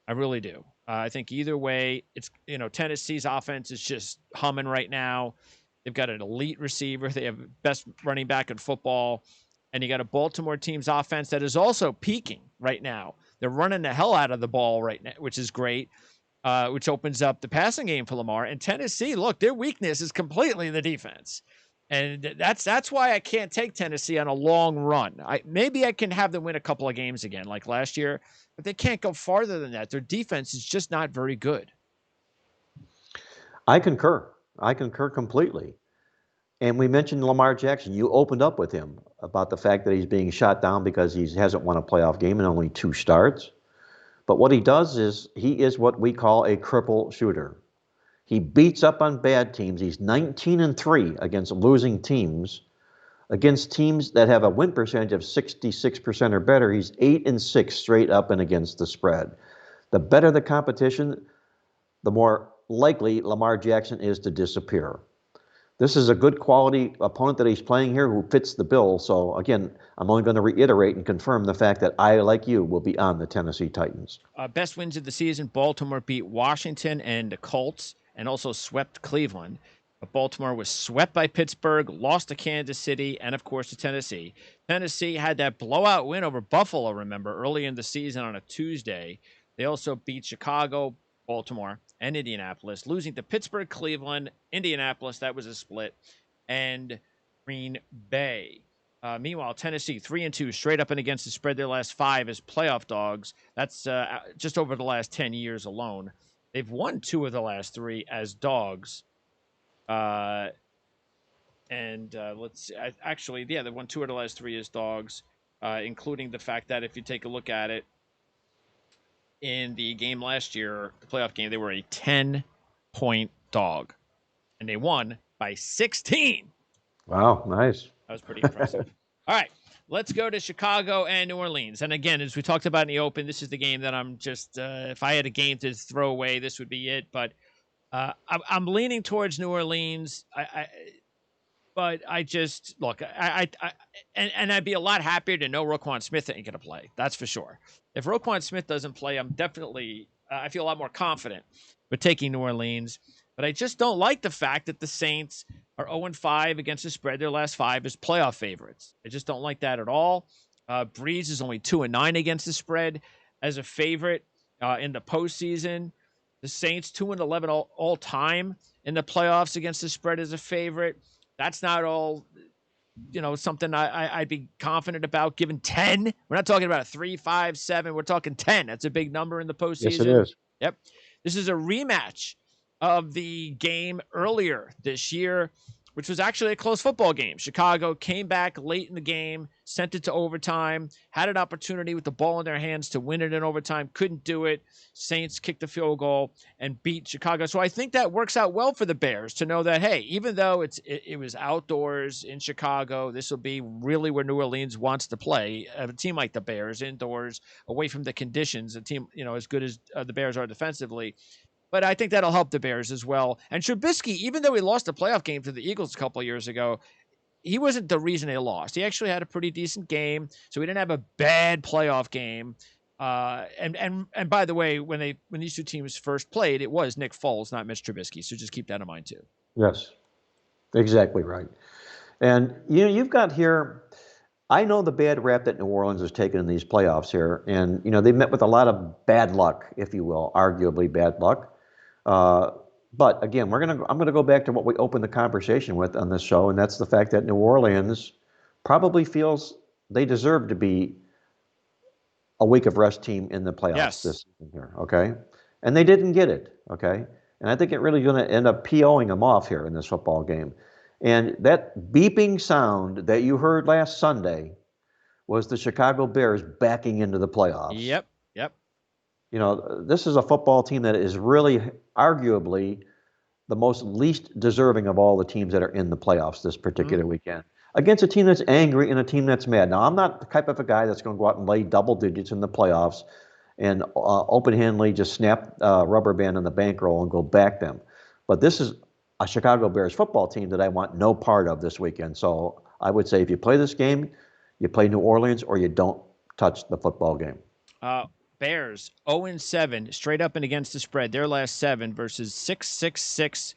I really do. I think either way, it's, Tennessee's offense is just humming right now. They've got an elite receiver. They have best running back in football. And you got a Baltimore team's offense that is also peaking right now. They're running the hell out of the ball right now, which is great, which opens up the passing game for Lamar. And Tennessee, look, their weakness is completely the defense. And that's why I can't take Tennessee on a long run. Maybe I can have them win a couple of games again, like last year, but they can't go farther than that. Their defense is just not very good. I concur. I concur completely. And we mentioned Lamar Jackson. You opened up with him about the fact that he's being shot down because he hasn't won a playoff game in only 2 starts. But what he does is he is what we call a cripple shooter. He beats up on bad teams. He's 19-3 against losing teams. Against teams that have a win percentage of 66% or better, he's 8-6 straight up and against the spread. The better the competition, the more likely Lamar Jackson is to disappear. This is a good quality opponent that he's playing here who fits the bill. So, again, I'm only going to reiterate and confirm the fact that I, like you, will be on the Tennessee Titans. Best wins of the season, Baltimore beat Washington and the Colts and also swept Cleveland. But Baltimore was swept by Pittsburgh, lost to Kansas City, and, of course, to Tennessee. Tennessee had that blowout win over Buffalo, remember, early in the season on a Tuesday. They also beat Chicago, Baltimore, and Indianapolis, losing to Pittsburgh, Cleveland, Indianapolis, that was a split, and Green Bay. Meanwhile, Tennessee, 3-2, straight up and against the spread their last 5 as playoff dogs. That's just over the last 10 years alone. They've won 2 of the last 3 as dogs. Let's see. Actually, yeah, they won 2 of the last 3 as dogs, including the fact that if you take a look at it, in the game last year, the playoff game, they were a 10-point dog, and they won by 16. Wow, nice. That was pretty impressive. All right, let's go to Chicago and New Orleans. And again, as we talked about in the open, this is the game that I'm just, if I had a game to throw away, this would be it. But I'm leaning towards New Orleans. But I just look, and I'd be a lot happier to know Roquan Smith ain't going to play. That's for sure. If Roquan Smith doesn't play, I'm definitely, I feel a lot more confident with taking New Orleans. But I just don't like the fact that the Saints are 0-5 against the spread their last 5 as playoff favorites. I just don't like that at all. Breeze is only 2-9 against the spread as a favorite in the postseason. The Saints 2-11 all time in the playoffs against the spread as a favorite. That's not all, something I'd be confident about. Given 10, we're not talking about a 3, 5, 7. We're talking 10. That's a big number in the Yes, it postseason. is. Yep. This is a rematch of the game earlier this year, which was actually a close football game. Chicago came back late in the game, sent it to overtime, had an opportunity with the ball in their hands to win it in overtime, couldn't do it. Saints kicked the field goal and beat Chicago. So I think that works out well for the Bears to know that, hey, even though it was outdoors in Chicago, this will be really where New Orleans wants to play. A team like the Bears, indoors, away from the conditions, a team, as good as the Bears are defensively. But I think that'll help the Bears as well. And Trubisky, even though he lost a playoff game to the Eagles a couple of years ago, he wasn't the reason they lost. He actually had a pretty decent game, so he didn't have a bad playoff game. And by the way, when these two teams first played, it was Nick Foles, not Mitch Trubisky. So just keep that in mind too. Yes, exactly right. And you've got here. I know the bad rap that New Orleans has taken in these playoffs here, and they met with a lot of bad luck, if you will, arguably bad luck. But again, I'm gonna go back to what we opened the conversation with on this show, and that's the fact that New Orleans probably feels they deserve to be a week of rest team in the playoffs this season here. Okay, and they didn't get it. Okay, and I think it really going to end up POing them off here in this football game. And that beeping sound that you heard last Sunday was the Chicago Bears backing into the playoffs. Yep. This is a football team that is really arguably the most least deserving of all the teams that are in the playoffs this particular weekend. Against a team that's angry and a team that's mad. Now, I'm not the type of a guy that's going to go out and lay double digits in the playoffs and open-handedly just snap rubber band on the bankroll and go back them. But this is a Chicago Bears football team that I want no part of this weekend. So I would say if you play this game, you play New Orleans or you don't touch the football game. Bears 0-7 straight up and against the spread. Their last 7 versus 666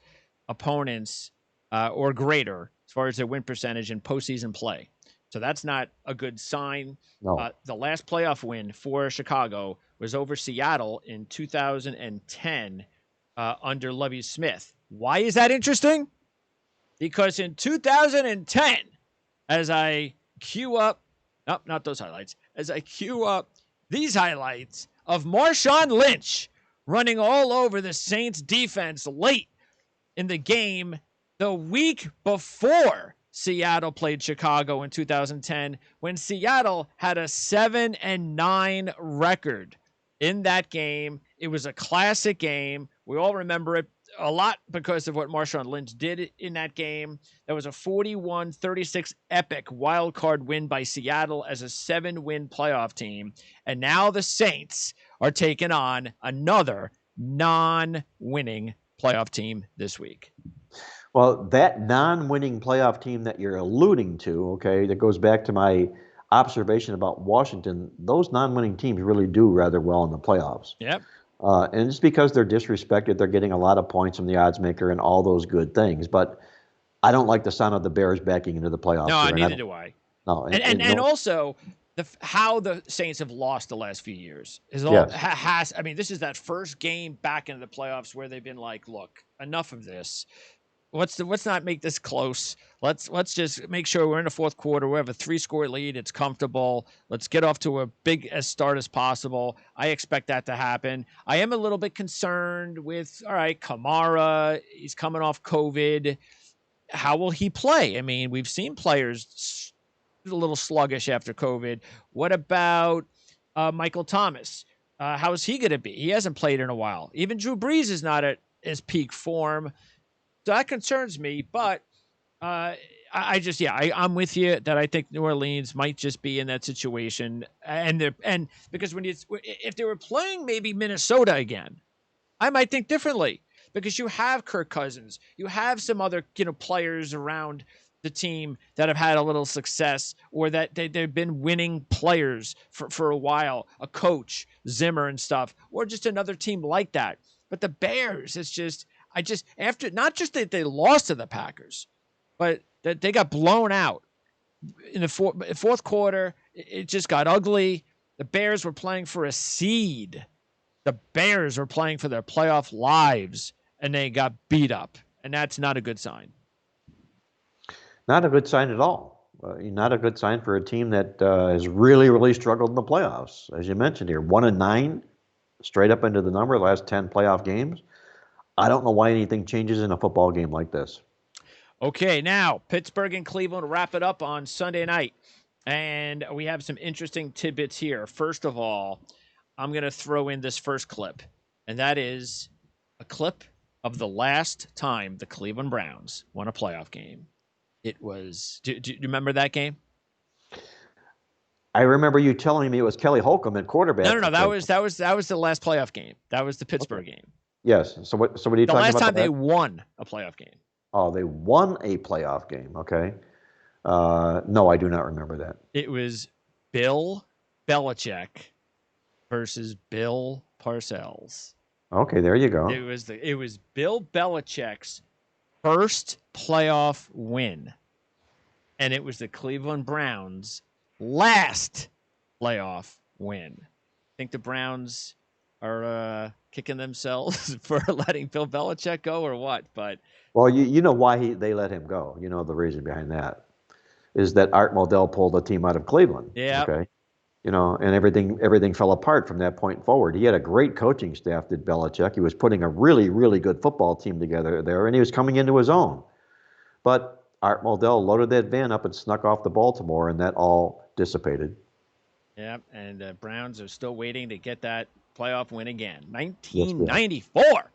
opponents or greater as far as their win percentage in postseason play. So that's not a good sign. No. The last playoff win for Chicago was over Seattle in 2010 under Lovie Smith. Why is that interesting? Because in 2010, as I queue up, nope, not those highlights, as I queue up these highlights of Marshawn Lynch running all over the Saints defense late in the game the week before Seattle played Chicago in 2010, when Seattle had a 7-9 record in that game. It was a classic game. We all remember it a lot because of what Marshawn Lynch did in that game. That was a 41-36 epic wild card win by Seattle as a 7-win playoff team. And now the Saints are taking on another non-winning playoff team this week. Well, that non-winning playoff team that you're alluding to, okay, that goes back to my observation about Washington. Those non-winning teams really do rather well in the playoffs. Yep. And it's because they're disrespected. They're getting a lot of points from the odds maker and all those good things. But I don't like the sound of the Bears backing into the playoffs. No, neither do I. No, and also how the Saints have lost the last few years is all Yes. I mean, this is that first game back into the playoffs where they've been like, look, enough of this. Let's not make this close. Let's just make sure we're in the fourth quarter. We have a 3-score lead. It's comfortable. Let's get off to a big start as possible. I expect that to happen. I am a little bit concerned with, all right, Kamara. He's coming off COVID. How will he play? I mean, we've seen players a little sluggish after COVID. What about Michael Thomas? How is he going to be? He hasn't played in a while. Even Drew Brees is not at his peak form. So that concerns me, but I'm with you that I think New Orleans might just be in that situation, and because if they were playing maybe Minnesota again, I might think differently because you have Kirk Cousins, you have some other players around the team that have had a little success or that they've been winning players for a while, a coach, Zimmer and stuff, or just another team like that. But the Bears, it's just. After not just that they lost to the Packers, but that they got blown out in the fourth quarter it just got ugly. The Bears were playing for a seed. The Bears were playing for their playoff lives, and they got beat up. And that's not a good sign. Not a good sign at all. Not a good sign for a team that has really, really struggled in the playoffs. As you mentioned here, 1-9, straight up into the number, last 10 playoff games. I don't know why anything changes in a football game like this. Okay, now Pittsburgh and Cleveland wrap it up on Sunday night. And we have some interesting tidbits here. First of all, I'm going to throw in this first clip, and that is a clip of the last time the Cleveland Browns won a playoff game. It was, do you remember that game? I remember you telling me it was Kelly Holcomb at quarterback. No. That was the last playoff game. That was the Pittsburgh game. Yes. So what are you talking about? The last time they won a playoff game. Oh, they won a playoff game. Okay. No, I do not remember that. It was Bill Belichick versus Bill Parcells. Okay, there you go. It was Bill Belichick's first playoff win, and it was the Cleveland Browns' last playoff win. I think the Browns are kicking themselves for letting Bill Belichick go, or what? But well, you know why they let him go. You know the reason behind that is that Art Modell pulled the team out of Cleveland. Yeah. Okay. And everything fell apart from that point forward. He had a great coaching staff, did Belichick. He was putting a really, really good football team together there, and he was coming into his own. But Art Modell loaded that van up and snuck off to Baltimore, and that all dissipated. Yeah, and the Browns are still waiting to get that playoff win again. 1994,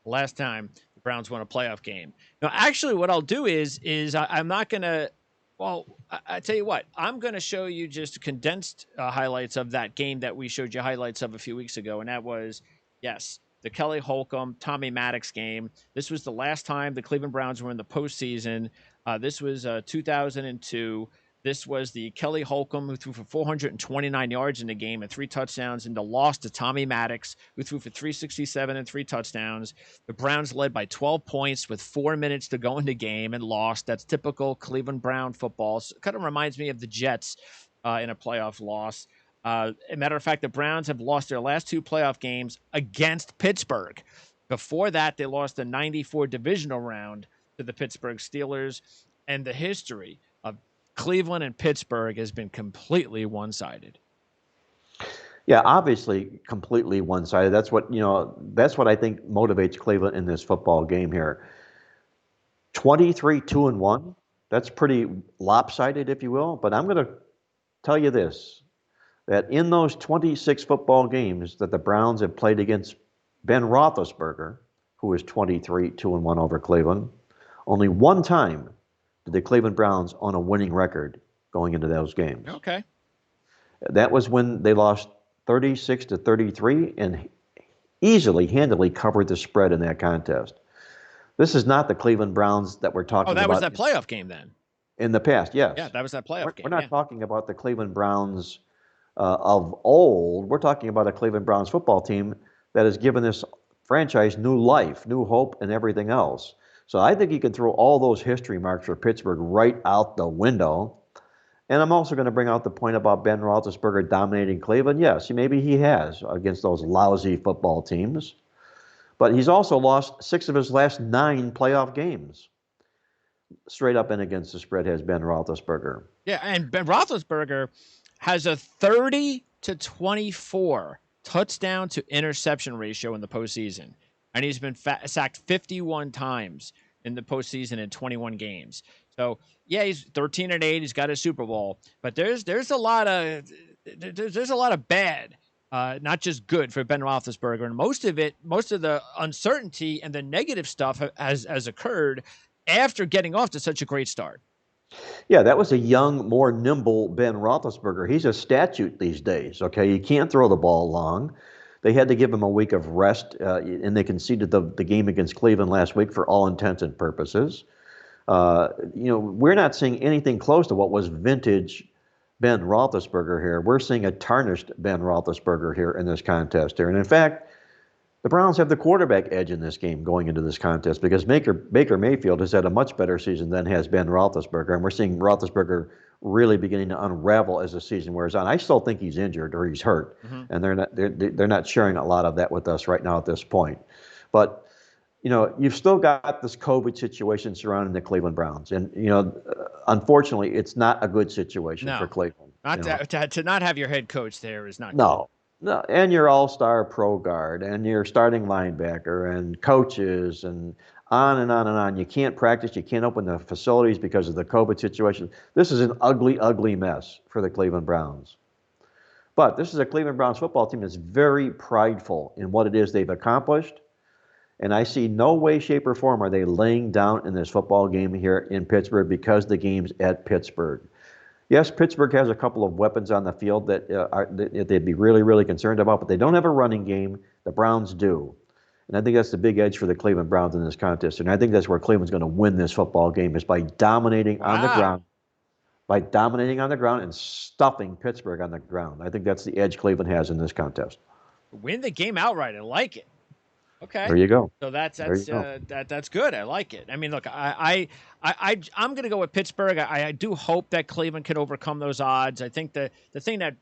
last time the Browns won a playoff game. Now, actually, what I'll do is I'm not going to. Well, I tell you what, I'm going to show you just condensed highlights of that game that we showed you highlights of a few weeks ago. And that was, yes, the Kelly Holcomb, Tommy Maddox game. This was the last time the Cleveland Browns were in the postseason. This was 2002. This was the Kelly Holcomb, who threw for 429 yards in the game and 3 touchdowns, and the loss to Tommy Maddox, who threw for 367 and 3 touchdowns. The Browns led by 12 points with 4 minutes to go in the game and lost. That's typical Cleveland Brown football. So it kind of reminds me of the Jets in a playoff loss. As a matter of fact, the Browns have lost their last 2 playoff games against Pittsburgh. Before that, they lost the 94 divisional round to the Pittsburgh Steelers. And the history of Cleveland and Pittsburgh has been completely one-sided. Yeah, obviously completely one-sided. That's what I think motivates Cleveland in this football game here. 23-2-1. That's pretty lopsided, if you will. But I'm going to tell you this, that in those 26 football games that the Browns have played against Ben Roethlisberger, who is 23-2-1 over Cleveland, only one time did the Cleveland Browns on a winning record going into those games. Okay. That was when they lost 36-33 and handily covered the spread in that contest. This is not the Cleveland Browns that we're talking about. Oh, that was that playoff game then. In the past, yes. Yeah, that was that playoff game. We're not talking about the Cleveland Browns of old. We're talking about a Cleveland Browns football team that has given this franchise new life, new hope, and everything else. So I think you can throw all those history marks for Pittsburgh right out the window. And I'm also going to bring out the point about Ben Roethlisberger dominating Cleveland. Yes, maybe he has against those lousy football teams. But he's also lost 6 of his last 9 playoff games. Straight up and against the spread has Ben Roethlisberger. Yeah, and Ben Roethlisberger has a 30-24 touchdown to interception ratio in the postseason. And he's been sacked 51 times in the postseason in 21 games. So, yeah, he's 13-8. He's got a Super Bowl, but there's a lot of bad, not just good for Ben Roethlisberger. And most of the uncertainty and the negative stuff has occurred after getting off to such a great start. Yeah, that was a young, more nimble Ben Roethlisberger. He's a statute these days. Okay, he can't throw the ball long. They had to give him a week of rest, and they conceded the game against Cleveland last week for all intents and purposes. We're not seeing anything close to what was vintage Ben Roethlisberger here. We're seeing a tarnished Ben Roethlisberger here in this contest here. And in fact, the Browns have the quarterback edge in this game going into this contest because Baker Mayfield has had a much better season than has Ben Roethlisberger. And we're seeing Roethlisberger really beginning to unravel as the season wears on. I still think he's injured or he's hurt, and they're not sharing a lot of that with us right now at this point. But you've still got this COVID situation surrounding the Cleveland Browns, and unfortunately, it's not a good situation for No, Cleveland. not to not have your head coach there is not good. No, no, and your all-star pro guard and your starting linebacker and coaches and on and on and on. You can't practice. You can't open the facilities because of the COVID situation. This is an ugly, ugly mess for the Cleveland Browns. But this is a Cleveland Browns football team that's very prideful in what it is they've accomplished. And I see no way, shape, or form are they laying down in this football game here in Pittsburgh because the game's at Pittsburgh. Yes, Pittsburgh has a couple of weapons on the field that they'd be really, really concerned about, but they don't have a running game. The Browns do. And I think that's the big edge for the Cleveland Browns in this contest. And I think that's where Cleveland's going to win this football game is by dominating on the ground. By dominating on the ground and stuffing Pittsburgh on the ground. I think that's the edge Cleveland has in this contest. Win the game outright. I like it. Okay. There you go. So that's good. I like it. I mean, look, I'm going to go with Pittsburgh. I do hope that Cleveland can overcome those odds. I think the thing that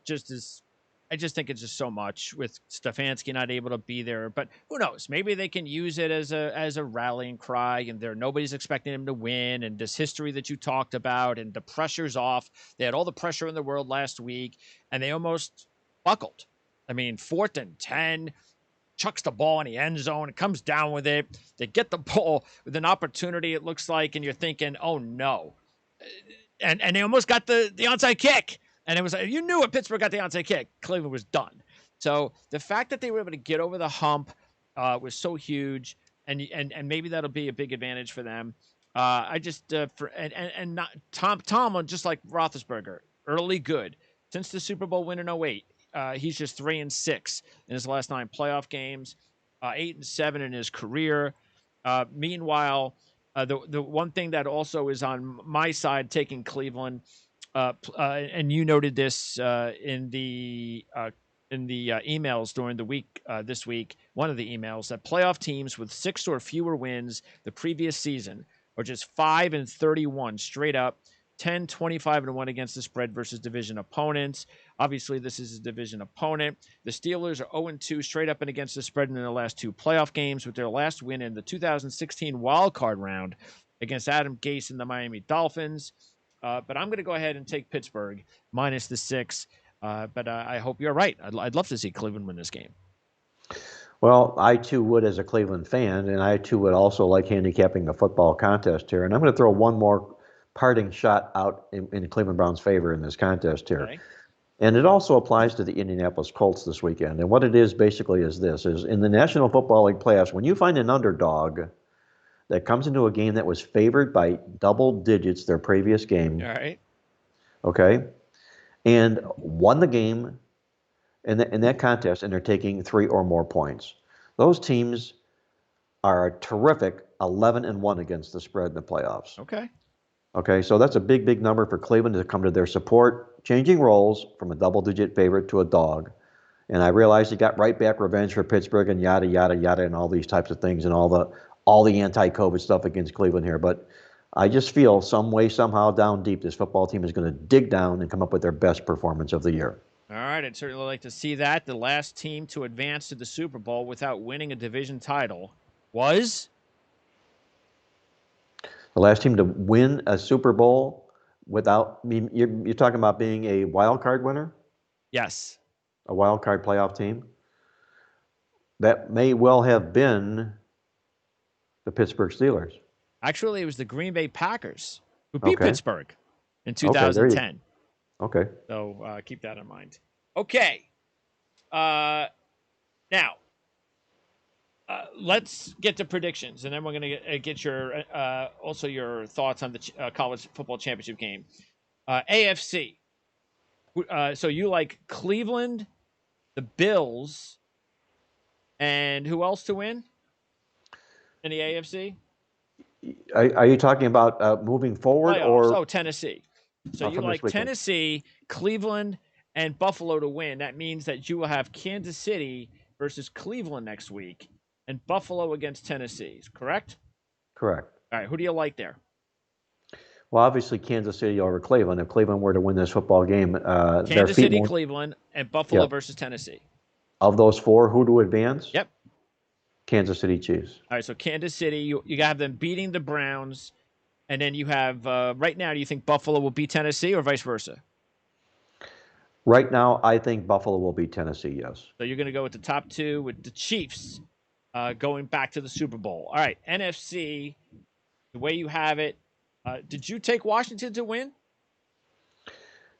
I just think it's just so much with Stefanski not able to be there. But who knows? Maybe they can use it as a rallying cry, and nobody's expecting him to win. And this history that you talked about, and the pressure's off. They had all the pressure in the world last week, and they almost buckled. I mean, 4th and 10. Chucks the ball in the end zone. It comes down with it. They get the ball with an opportunity, it looks like, and you're thinking, oh, no. And they almost got the onside kick. And it was you knew if Pittsburgh got the onside kick, Cleveland was done. So the fact that they were able to get over the hump was so huge, and maybe that'll be a big advantage for them. I just not Tom, just like Roethlisberger, early good. Since the Super Bowl win in 2008, he's just 3-6 in his last 9 playoff games, 8-7 in his career. Meanwhile, the one thing that also is on my side, taking Cleveland, and you noted this in the emails during the week this week. One of the emails that playoff teams with 6 or fewer wins the previous season are just 5-31 straight up. 10-25-1 against the spread versus division opponents. Obviously, this is a division opponent. The Steelers are 0-2 straight up and against the spread in their last 2 playoff games, with their last win in the 2016 wild card round against Adam Gase and the Miami Dolphins. But I'm going to go ahead and take Pittsburgh minus the 6. But I hope you're right. I'd love to see Cleveland win this game. Well, I too would as a Cleveland fan, and I too would also like handicapping the football contest here. And I'm going to throw one more parting shot out in Cleveland Browns' favor in this contest here. Okay. And it also applies to the Indianapolis Colts this weekend. And what it is basically is this, is in the National Football League playoffs, when you find an underdog that comes into a game that was favored by double digits their previous game. All right. Okay. And won the game in that contest, and they're taking 3 or more points. Those teams are a terrific 11-1 against the spread in the playoffs. Okay. Okay, so that's a big, big number for Cleveland to come to their support, changing roles from a double-digit favorite to a dog. And I realize you got right back revenge for Pittsburgh and yada, yada, yada, and all these types of things and all the anti-COVID stuff against Cleveland here. But I just feel some way, somehow, down deep, this football team is going to dig down and come up with their best performance of the year. All right, I'd certainly like to see that. The last team to advance to the Super Bowl without winning a division title was? The last team to win a Super Bowl without, you're talking about being a wild card winner? Yes. A wild card playoff team? That may well have been the Pittsburgh Steelers. Actually, it was the Green Bay Packers who beat Pittsburgh in 2010. Okay. So keep that in mind. Okay. Now, let's get to predictions, and then we're going to get your also your thoughts on the college football championship game. AFC. So you like Cleveland, the Bills, and who else to win in the AFC? Are you talking about moving forward playoffs? Or Tennessee? So you like Tennessee, Cleveland, and Buffalo to win. That means that you will have Kansas City versus Cleveland next week, and Buffalo against Tennessee. Correct? Correct. All right. Who do you like there? Well, obviously Kansas City over Cleveland. If Cleveland were to win this football game, their Kansas feet City, won't. Cleveland, and Buffalo Yeah. versus Tennessee. Of those four, who to advance? Yep. Kansas City Chiefs. All right, so Kansas City, you have them beating the Browns, and then you have right now. Do you think Buffalo will beat Tennessee or vice versa? Right now, I think Buffalo will beat Tennessee, yes. So you're going to go with the top two with the Chiefs going back to the Super Bowl. All right, NFC, the way you have it, did you take Washington to win?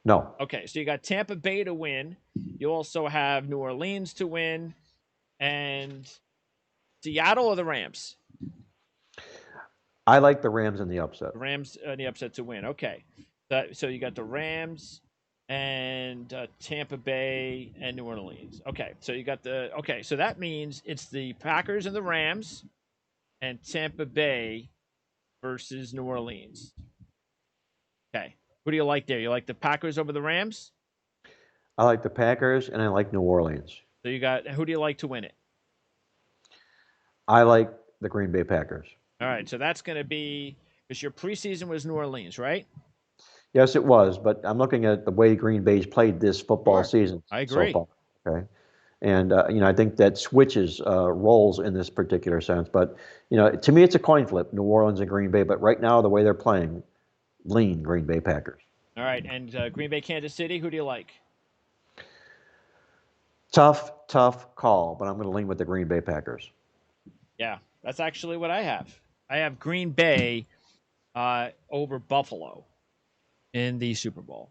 No. Okay, so you got Tampa Bay to win. You also have New Orleans to win, and Seattle or the Rams? I like the Rams in the upset. The Rams in the upset to win. Okay, so you got the Rams and Tampa Bay and New Orleans. Okay, so you got so that means it's the Packers and the Rams and Tampa Bay versus New Orleans. Okay, who do you like there? You like the Packers over the Rams? I like the Packers, and I like New Orleans. So you got, who do you like to win it? I like the Green Bay Packers. All right, so that's going to be, because your preseason was New Orleans, right? Yes, it was, but I'm looking at the way Green Bay's played this football season. I agree. So far, okay, and I think that switches roles in this particular sense. But to me, it's a coin flip: New Orleans and Green Bay. But right now, the way they're playing, lean Green Bay Packers. All right, and Green Bay, Kansas City, who do you like? Tough call, but I'm going to lean with the Green Bay Packers. Yeah, that's actually what I have. I have Green Bay over Buffalo in the Super Bowl.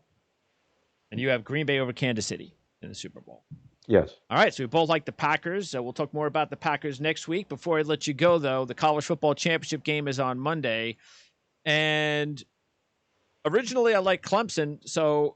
And you have Green Bay over Kansas City in the Super Bowl. Yes. All right, so we both like the Packers. We'll talk more about the Packers next week. Before I let you go, though, the College Football Championship game is on Monday. And originally I liked Clemson, so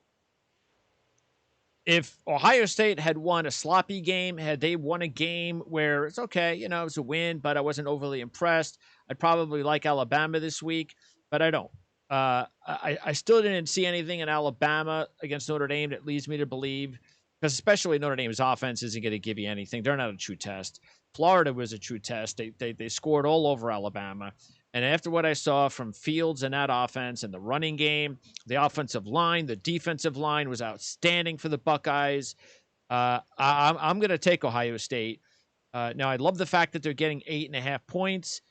if Ohio State had won a sloppy game, had they won a game where it's okay, it was a win, but I wasn't overly impressed, I'd probably like Alabama this week, but I don't. I still didn't see anything in Alabama against Notre Dame that leads me to believe, because especially Notre Dame's offense isn't going to give you anything. They're not a true test. Florida was a true test. They scored all over Alabama. And after what I saw from Fields and that offense and the running game, the offensive line, the defensive line was outstanding for the Buckeyes. I'm going to take Ohio State. Now, I love the fact that they're getting 8.5 points.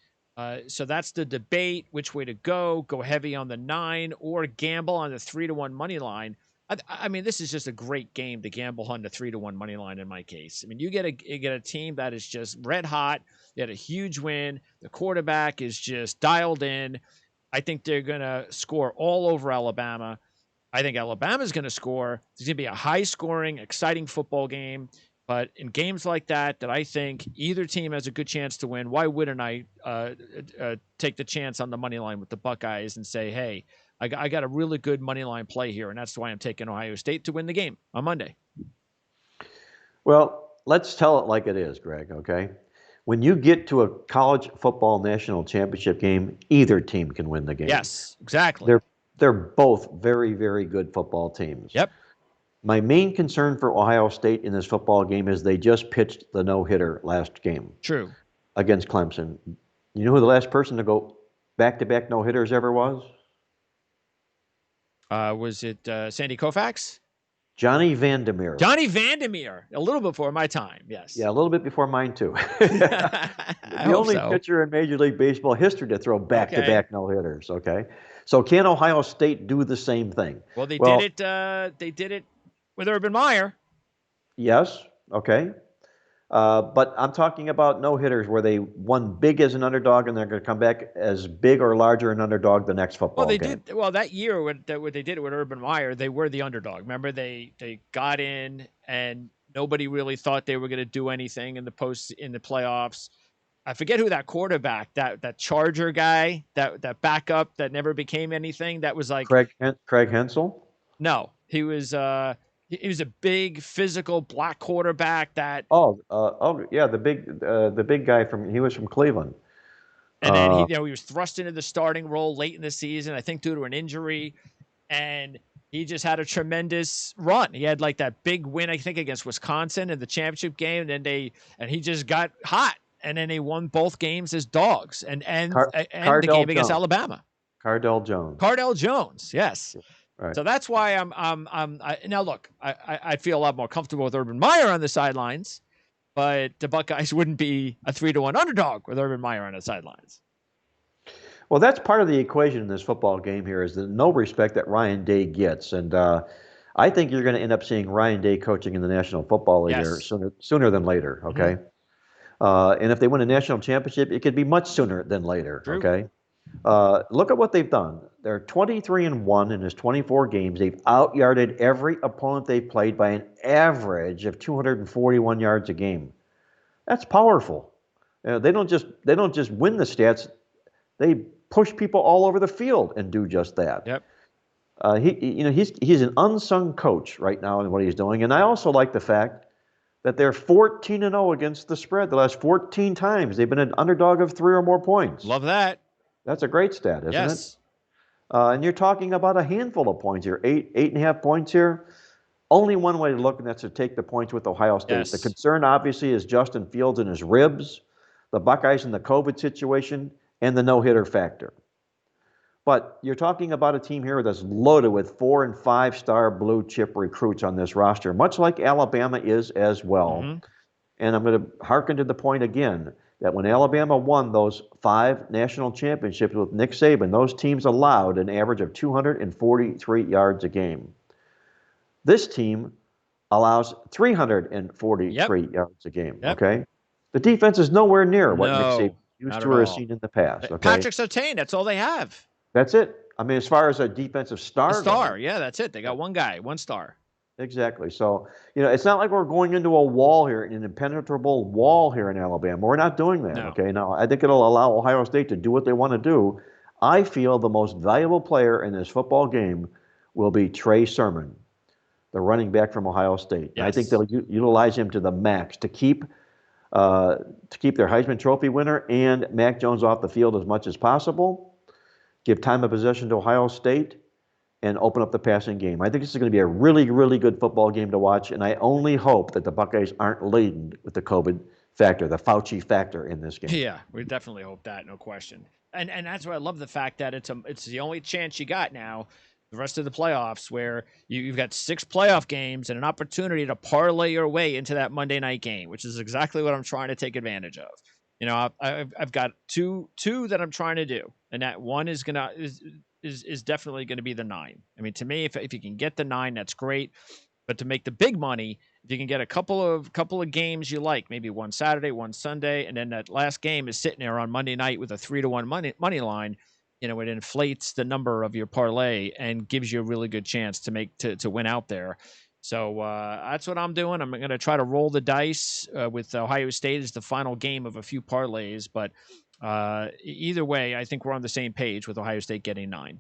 So that's the debate, which way to go heavy on the 9 or gamble on the 3-1 money line. I mean, this is just a great game to gamble on the 3-1 money line in my case. I mean, you get a team that is just red hot. They had a huge win. The quarterback is just dialed in. I think they're going to score all over Alabama. I think Alabama's going to score. It's going to be a high-scoring, exciting football game. But in games like that I think either team has a good chance to win, why wouldn't I take the chance on the money line with the Buckeyes and say, hey, I got a really good money line play here, and that's why I'm taking Ohio State to win the game on Monday. Well, let's tell it like it is, Greg, okay? When you get to a college football national championship game, either team can win the game. Yes, exactly. They're both very, very good football teams. Yep. My main concern for Ohio State in this football game is they just pitched the no-hitter last game. True. Against Clemson. You know who the last person to go back-to-back no-hitters ever was? Was it Sandy Koufax? Johnny Vandermeer. Johnny Vandermeer. A little before my time, yes. Yeah, a little bit before mine, too. The only pitcher in Major League Baseball history to throw back-to-back no-hitters, okay? So can Ohio State do the same thing? Well, they did it with Urban Meyer. Yes, okay. But I'm talking about no-hitters where they won big as an underdog and they're going to come back as big or larger an underdog the next football game. Well, that year, what they did with Urban Meyer, they were the underdog. Remember, they got in and nobody really thought they were going to do anything in the playoffs. I forget who that quarterback, that Charger guy, that backup that never became anything. That was like Craig Hensel? No, he was a big physical black quarterback that. Yeah, the big guy he was from Cleveland. And then he was thrust into the starting role late in the season, I think due to an injury, and he just had a tremendous run. He had like that big win, I think, against Wisconsin in the championship game, and he just got hot, and then they won both games as dogs, and the game against Alabama. Cardell Jones. Cardell Jones, yes. Right. So that's why now look, I feel a lot more comfortable with Urban Meyer on the sidelines, but the Buckeyes wouldn't be a 3-1 underdog with Urban Meyer on the sidelines. Well, that's part of the equation in this football game here is the no respect that Ryan Day gets. And I think you're going to end up seeing Ryan Day coaching in the National Football League here sooner than later, okay? And if they win a national championship, it could be much sooner than later, True. okay? Look at what they've done. They're 23-1 in his 24 games. They've out-yarded every opponent they've played by an average of 241 yards a game. That's powerful. They don't just win the stats. They push people all over the field and do just that. Yep. He's an unsung coach right now in what he's doing. And I also like the fact that they're 14-0 against the spread. The last 14 times they've been an underdog of 3 or more points. Love that. That's a great stat, isn't it? Yes. And you're talking about a handful of points here, 8.5 points here. Only one way to look, and that's to take the points with Ohio State. Yes. The concern, obviously, is Justin Fields and his ribs, the Buckeyes and the COVID situation, and the no-hitter factor. But you're talking about a team here that's loaded with 4- and 5-star blue-chip recruits on this roster, much like Alabama is as well. Mm-hmm. And I'm going to hearken to the point again that when Alabama won those 5 national championships with Nick Saban, those teams allowed an average of 243 yards a game. This team allows 343 yards a game, okay? The defense is nowhere near what Nick Saban used to or has seen in the past, okay? Patrick Surtain, that's all they have. That's it. I mean, as far as a defensive star. Yeah, that's it. They got one guy, 1 star. Exactly. So, it's not like we're going into a wall here, an impenetrable wall here in Alabama. We're not doing that, okay? Now, I think it'll allow Ohio State to do what they want to do. I feel the most valuable player in this football game will be Trey Sermon, the running back from Ohio State. Yes. I think they'll utilize him to the max to keep their Heisman Trophy winner and Mac Jones off the field as much as possible, give time of possession to Ohio State, and open up the passing game. I think this is going to be a really, really good football game to watch, and I only hope that the Buckeyes aren't laden with the COVID factor, the Fauci factor in this game. Yeah, we definitely hope that, no question. And that's why I love the fact that it's the only chance you got now, the rest of the playoffs, where you've got 6 playoff games and an opportunity to parlay your way into that Monday night game, which is exactly what I'm trying to take advantage of. I've got two that I'm trying to do, and that one is definitely going to be the 9. I mean, to me, if you can get the 9, that's great. But to make the big money, if you can get a couple of games you like, maybe one Saturday, one Sunday, and then that last game is sitting there on Monday night with a 3-1 money line, it inflates the number of your parlay and gives you a really good chance to win out there. So that's what I'm doing. I'm going to try to roll the dice with Ohio State as the final game of a few parlays, but either way, I think we're on the same page with Ohio State getting 9.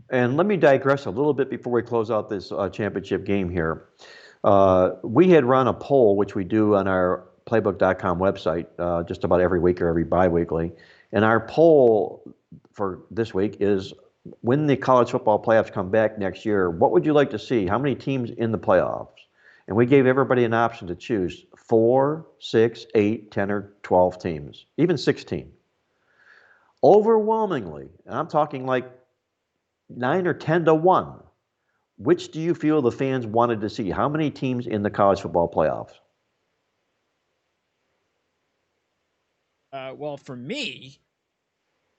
And let me digress a little bit before we close out this championship game here. We had run a poll, which we do on our playbook.com website just about every week or every bi-weekly. And our poll for this week is, when the college football playoffs come back next year, what would you like to see? How many teams in the playoffs? And we gave everybody an option to choose 4, 6, 8, 10, or 12 teams, even 16. Overwhelmingly, and I'm talking like 9 or 10 to 1, which do you feel the fans wanted to see? How many teams in the college football playoffs? Well, for me,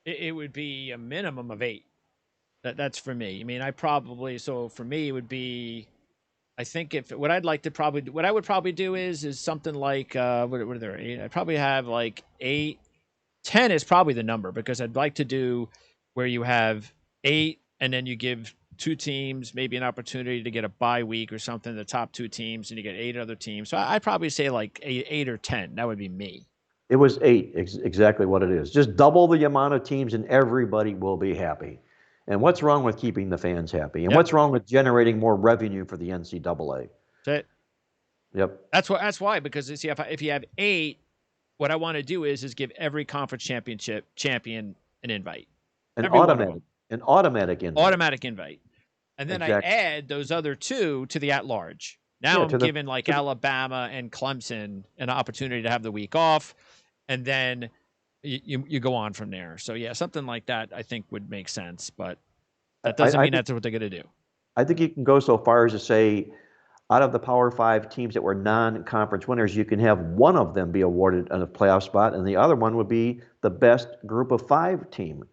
it would be a minimum of 8. That's for me. I mean, so for me, it would be, I think what I would probably do is something like, what are there? 8? I'd probably have like 8, 10 is probably the number, because I'd like to do where you have 8 and then you give 2 teams maybe an opportunity to get a bye week or something, the top 2 teams, and you get 8 other teams. So I'd probably say like 8 or 10. That would be me. It was 8, exactly what it is. Just double the amount of teams and everybody will be happy. And what's wrong with keeping the fans happy? And what's wrong with generating more revenue for the NCAA? That's it. Yep. That's why, because see, if you have 8, what I want to do is give every conference championship champion an invite. An automatic invite. Automatic invite. And then I add those other 2 to the at-large. Now I'm giving Alabama and Clemson an opportunity to have the week off. And then you go on from there. So yeah, something like that I think would make sense, but that doesn't mean that's what they're going to do. I think you can go so far as to say, out of the Power Five teams that were non-conference winners, you can have one of them be awarded a playoff spot, and the other one would be the best group of five team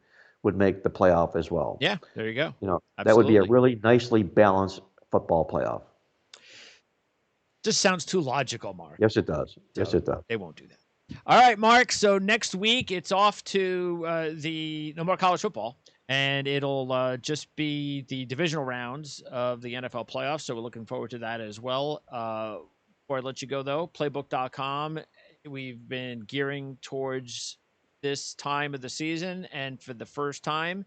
would make the playoff as well. Yeah, there you go. You know, Absolutely. that would be a really nicely balanced football playoff. Just sounds too logical, Mark. Yes, it does. Yes, it does. They won't do that. All right, Mark. So next week it's off to the no more college football, and it'll just be the divisional rounds of the NFL playoffs. So we're looking forward to that as well. Before I let you go, though, playbook.com, we've been gearing towards this time of the season, and for the first time,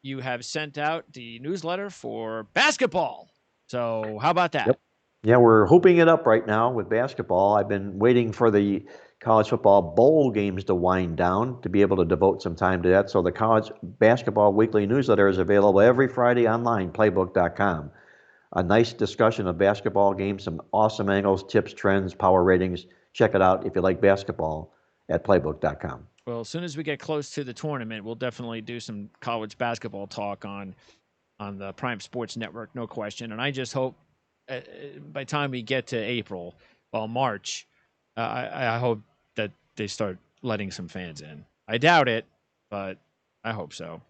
you have sent out the newsletter for basketball. So how about that? Yep. Yeah, we're hooping it up right now with basketball. I've been waiting for the college football bowl games to wind down to be able to devote some time to that. So the college basketball weekly newsletter is available every Friday online, playbook.com. A nice discussion of basketball games, some awesome angles, tips, trends, power ratings. Check it out if you like basketball at playbook.com. Well, as soon as we get close to the tournament, we'll definitely do some college basketball talk on the Prime Sports Network, no question. And I just hope by the time we get to April, March, I hope that they start letting some fans in. I doubt it, but I hope so.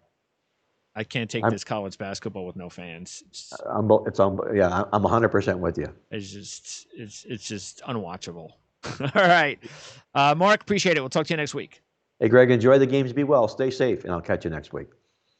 I can't take this college basketball with no fans. I'm 100% with you. It's just unwatchable. All right, Mark, appreciate it. We'll talk to you next week. Hey, Greg, enjoy the games. Be well. Stay safe, and I'll catch you next week.